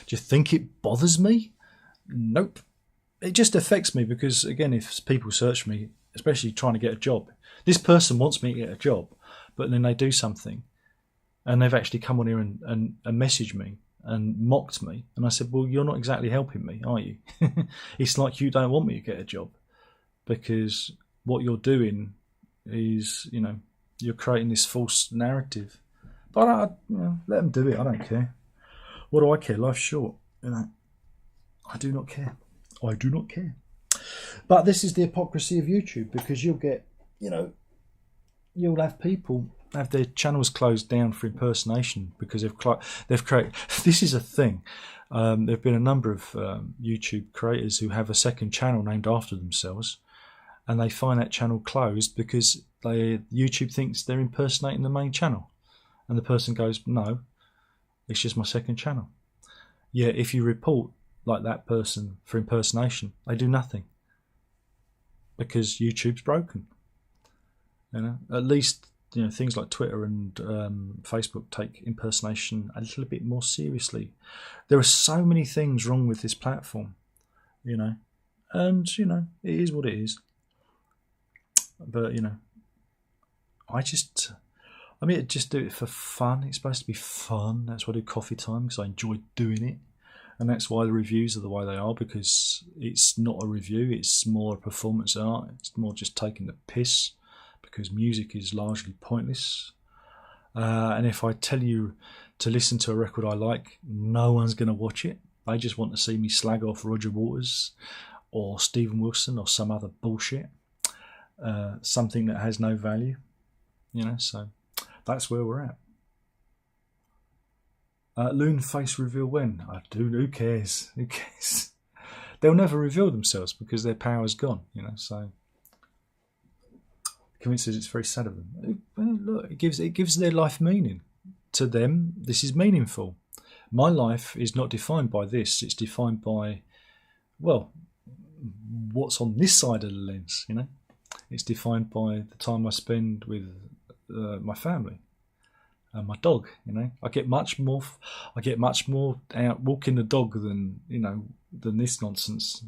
Do you think it bothers me? Nope. It just affects me because, again, if people search me, especially trying to get a job, this person wants me to get a job, but then they do something And they've actually come on here and messaged me and mocked me. And I said, well, you're not exactly helping me, are you? It's like you don't want me to get a job, because what you're doing is, you're creating this false narrative. But let them do it. I don't care. What do I care? Life's short. I do not care. I do not care. But this is the hypocrisy of YouTube, because you'll get, you'll have people have their channels closed down for impersonation because they've created. This is a thing. There have been a number of YouTube creators who have a second channel named after themselves, and they find that channel closed because YouTube thinks they're impersonating the main channel, and the person goes, "No, it's just my second channel." Yeah, if you report like that person for impersonation, they do nothing because YouTube's broken. At least things like Twitter and Facebook take impersonation a little bit more seriously. There are so many things wrong with this platform, and it is what it is. But I just do it for fun. It's supposed to be fun. That's why I do coffee time, because I enjoy doing it. And that's why the reviews are the way they are, because it's not a review, it's more a performance art. It's more just taking the piss, because music is largely pointless. And if I tell you to listen to a record I like, no one's going to watch it. They just want to see me slag off Roger Waters or Stephen Wilson or some other bullshit. Something that has no value. So that's where we're at. Loon face reveal when? Who cares? Who cares? They'll never reveal themselves because their power's gone, so convinces it's very sad of them. Look, it gives their life meaning. To them, this is meaningful. My life is not defined by this. It's defined by, what's on this side of the lens, It's defined by the time I spend with my family and my dog. I get much more out walking the dog than this nonsense.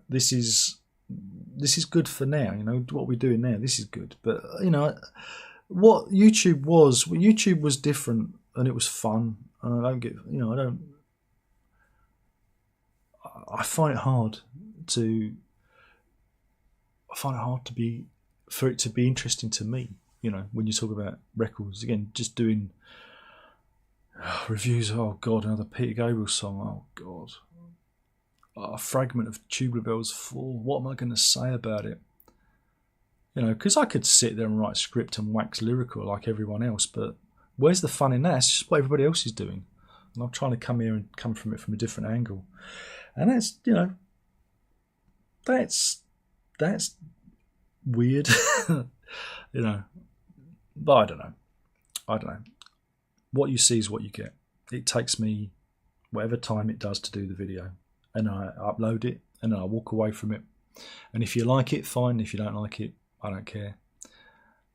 This is good for now. What we're doing now, this is good. But what YouTube was different, and it was fun. And I find it hard for it to be interesting to me. When you talk about records, again, just doing reviews. Oh God, another Peter Gabriel song. Oh God, a fragment of Tubular Bells 4. What am I going to say about it? Because I could sit there and write a script and wax lyrical like everyone else, but where's the fun in that? It's just what everybody else is doing, and I'm trying to come here and come from it from a different angle, and that's that's weird, But I don't know. What you see is what you get. It takes me whatever time it does to do the video, and I upload it, and then I walk away from it. And if you like it, fine. If you don't like it, I don't care.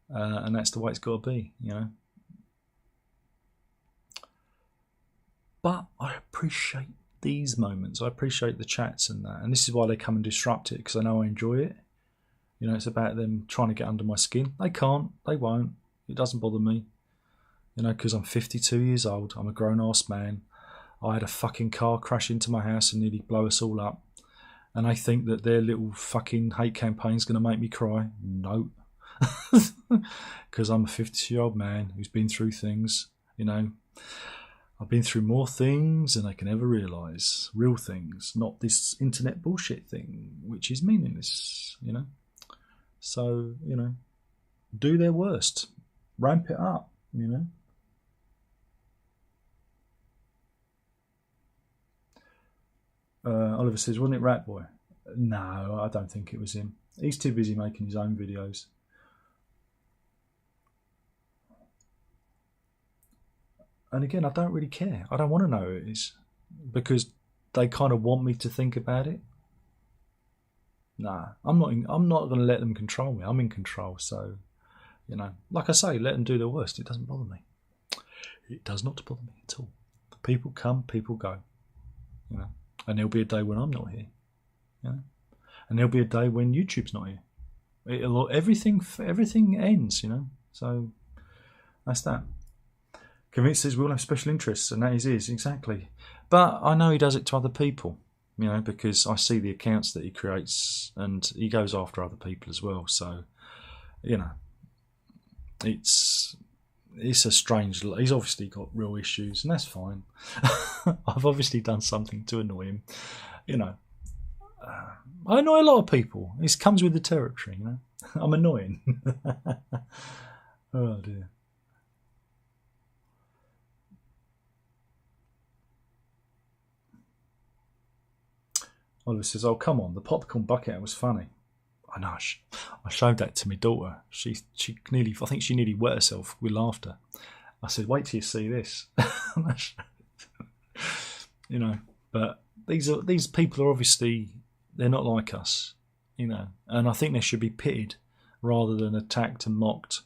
And that's the way it's got to be, But I appreciate these moments. I appreciate the chats and that. And this is why they come and disrupt it, because I know I enjoy it. It's about them trying to get under my skin. They can't. They won't. It doesn't bother me. Because I'm 52 years old. I'm a grown-ass man. I had a fucking car crash into my house and nearly blow us all up. And they think that their little fucking hate campaign's going to make me cry. No. Because I'm a 52-year-old man who's been through things. I've been through more things than I can ever realise. Real things. Not this internet bullshit thing, which is meaningless, So, do their worst. Ramp it up, Oliver says, wasn't it Rat Boy? No, I don't think it was him. He's too busy making his own videos. And again, I don't really care. I don't want to know who it is, because they kind of want me to think about it. Nah, I'm not going to let them control me. I'm in control. So, like I say, let them do their worst. It doesn't bother me. It does not bother me at all. People come, people go. And there'll be a day when I'm not here. And there'll be a day when YouTube's not here. Everything ends. So That's that. Convinced that we all have special interests, and that is his, exactly. But I know he does it to other people, because I see the accounts that he creates, and he goes after other people as well. So, it's a strange. He's obviously got real issues, and that's fine. I've obviously done something to annoy him. I annoy a lot of people. This comes with the territory. I'm annoying. Oh dear. Oliver says, "Oh come on, the popcorn bucket was funny." I know. I showed that to my daughter. I think she nearly wet herself with laughter. I said, "Wait till you see this." But these people are obviously, they're not like us, and I think they should be pitied rather than attacked and mocked.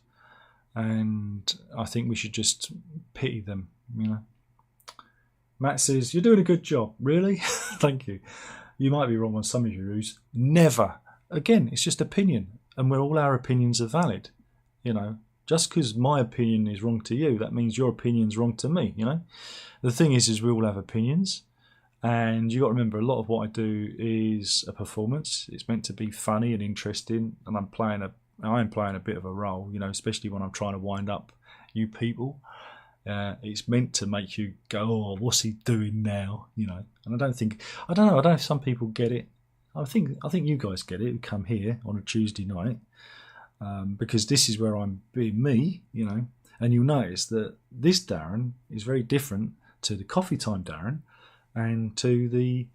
And I think we should just pity them. Matt says, "You're doing a good job." Really? Thank you. You might be wrong on some of your views. Never. Again, it's just opinion, and all our opinions are valid. Just because my opinion is wrong to you, that means your opinion's wrong to me. The thing is we all have opinions, and you got to remember, a lot of what I do is a performance. It's meant to be funny and interesting, and I am playing a bit of a role. Especially when I'm trying to wind up you people. It's meant to make you go, "Oh, what's he doing now?" And I don't know if some people get it. I think you guys get it who come here on a Tuesday night, because this is where I'm being me, and you'll notice that this Darren is very different to the coffee time Darren and to the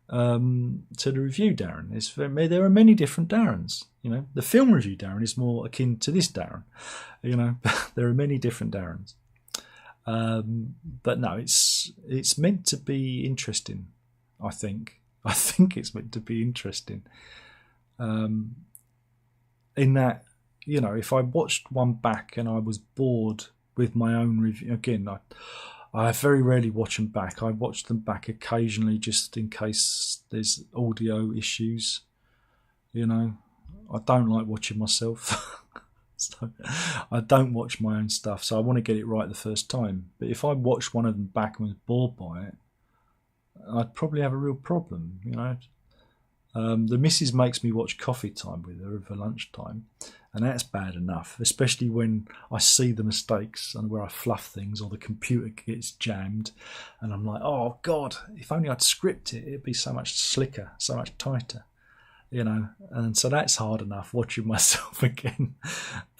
review Darren. There are many different Darrens. The film review Darren is more akin to this Darren. There are many different Darrens. But no, it's meant to be interesting. I think it's meant to be interesting. In that, if I watched one back and I was bored with my own review, again, I very rarely watch them back. I watch them back occasionally just in case there's audio issues. I don't like watching myself. So I don't watch my own stuff, so I want to get it right the first time. But if I watched one of them back and was bored by it, I'd probably have a real problem. The missus makes me watch Coffee Time with her over lunchtime, and that's bad enough, especially when I see the mistakes and where I fluff things or the computer gets jammed, and I'm like, "Oh God, if only I'd script it, it'd be so much slicker, so much tighter." And so that's hard enough watching myself again.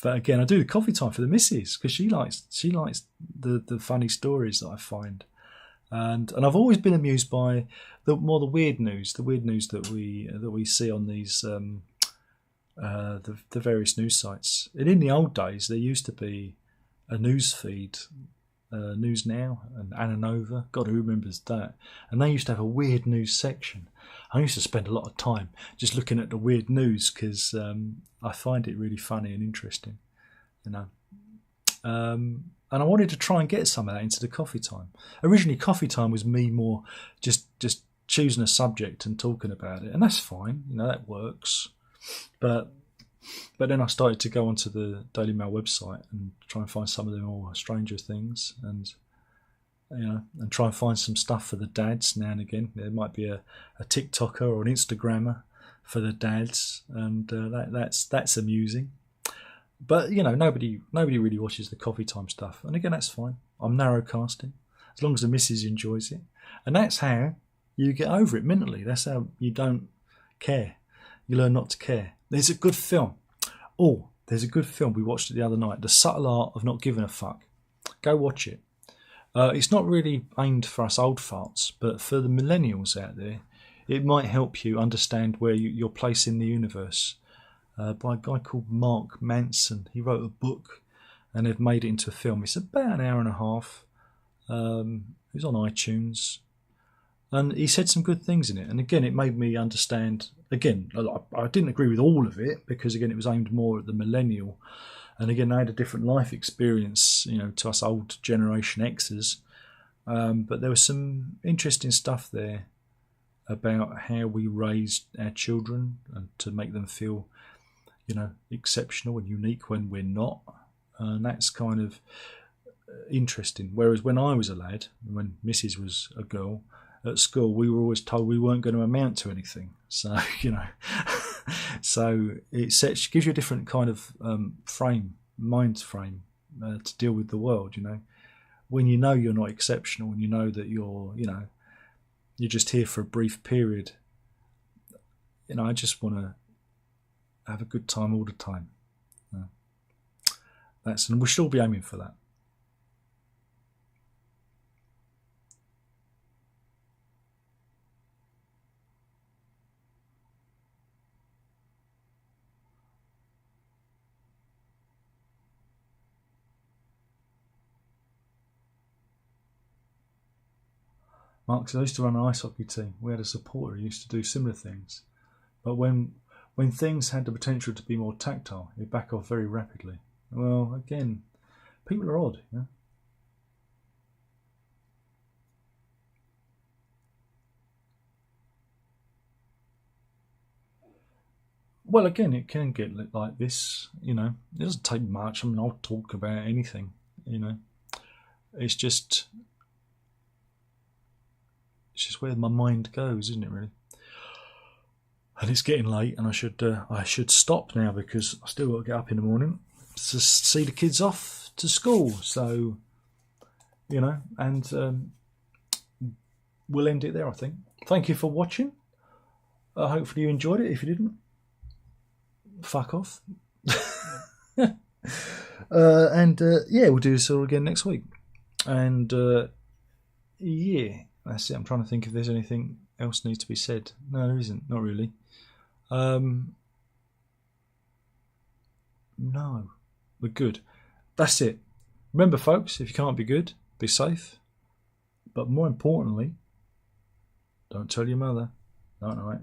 But again, I do the Coffee Time for the missus because she likes the funny stories that I find, and I've always been amused by the weird news that we see on these the various news sites. And in the old days, there used to be a news feed, News Now and Anna Nova. God, who remembers that? And they used to have a weird news section. I used to spend a lot of time just looking at the weird news because I find it really funny and interesting, and I wanted to try and get some of that into the Coffee Time. Originally, Coffee Time was me more just choosing a subject and talking about it, and that's fine, that works. But then I started to go onto the Daily Mail website and try and find some of the more stranger things, and try and find some stuff for the dads now and again. There might be a TikToker or an Instagrammer for the dads, and that's amusing. But nobody really watches the Coffee Time stuff, and again, that's fine. I'm narrowcasting as long as the missus enjoys it, and that's how you get over it mentally. That's how you don't care. You learn not to care. There's a good film. Oh, there's a good film. We watched it the other night. The Subtle Art of Not Giving a Fuck. Go watch it. It's not really aimed for us old farts, but for the millennials out there, it might help you understand where your place in the universe. By a guy called Mark Manson. He wrote a book, and they've made it into a film. It's about an hour and a half. It was on iTunes, and he said some good things in it. And again, it made me understand. Again, I didn't agree with all of it because again, it was aimed more at the millennial. And again, they had a different life experience, to us old Generation Xers. But there was some interesting stuff there about how we raised our children and to make them feel, exceptional and unique when we're not. and that's kind of interesting. Whereas when I was a lad, when Mrs. was a girl, at school we were always told we weren't going to amount to anything. So so it gives you a different kind of mind frame to deal with the world. When you know you're not exceptional, and you know that you're just here for a brief period. I just want to have a good time all the time. And we should all be aiming for that. Mark said, I used to run an ice hockey team. We had a supporter who used to do similar things. But when things had the potential to be more tactile, it back off very rapidly. Well, again, people are odd. Well, again, it can get like this. It doesn't take much. I mean, I'll talk about anything. It's just where my mind goes, isn't it? Really. And it's getting late, and I should stop now because I still got to get up in the morning to see the kids off to school. So, and we'll end it there, I think. Thank you for watching. Hopefully you enjoyed it. If you didn't, fuck off. We'll do this all again next week. And that's it. I'm trying to think if there's anything else needs to be said. No, there isn't. Not really. No, we're good. That's it. Remember, folks, if you can't be good, be safe. But more importantly, don't tell your mother. Night night.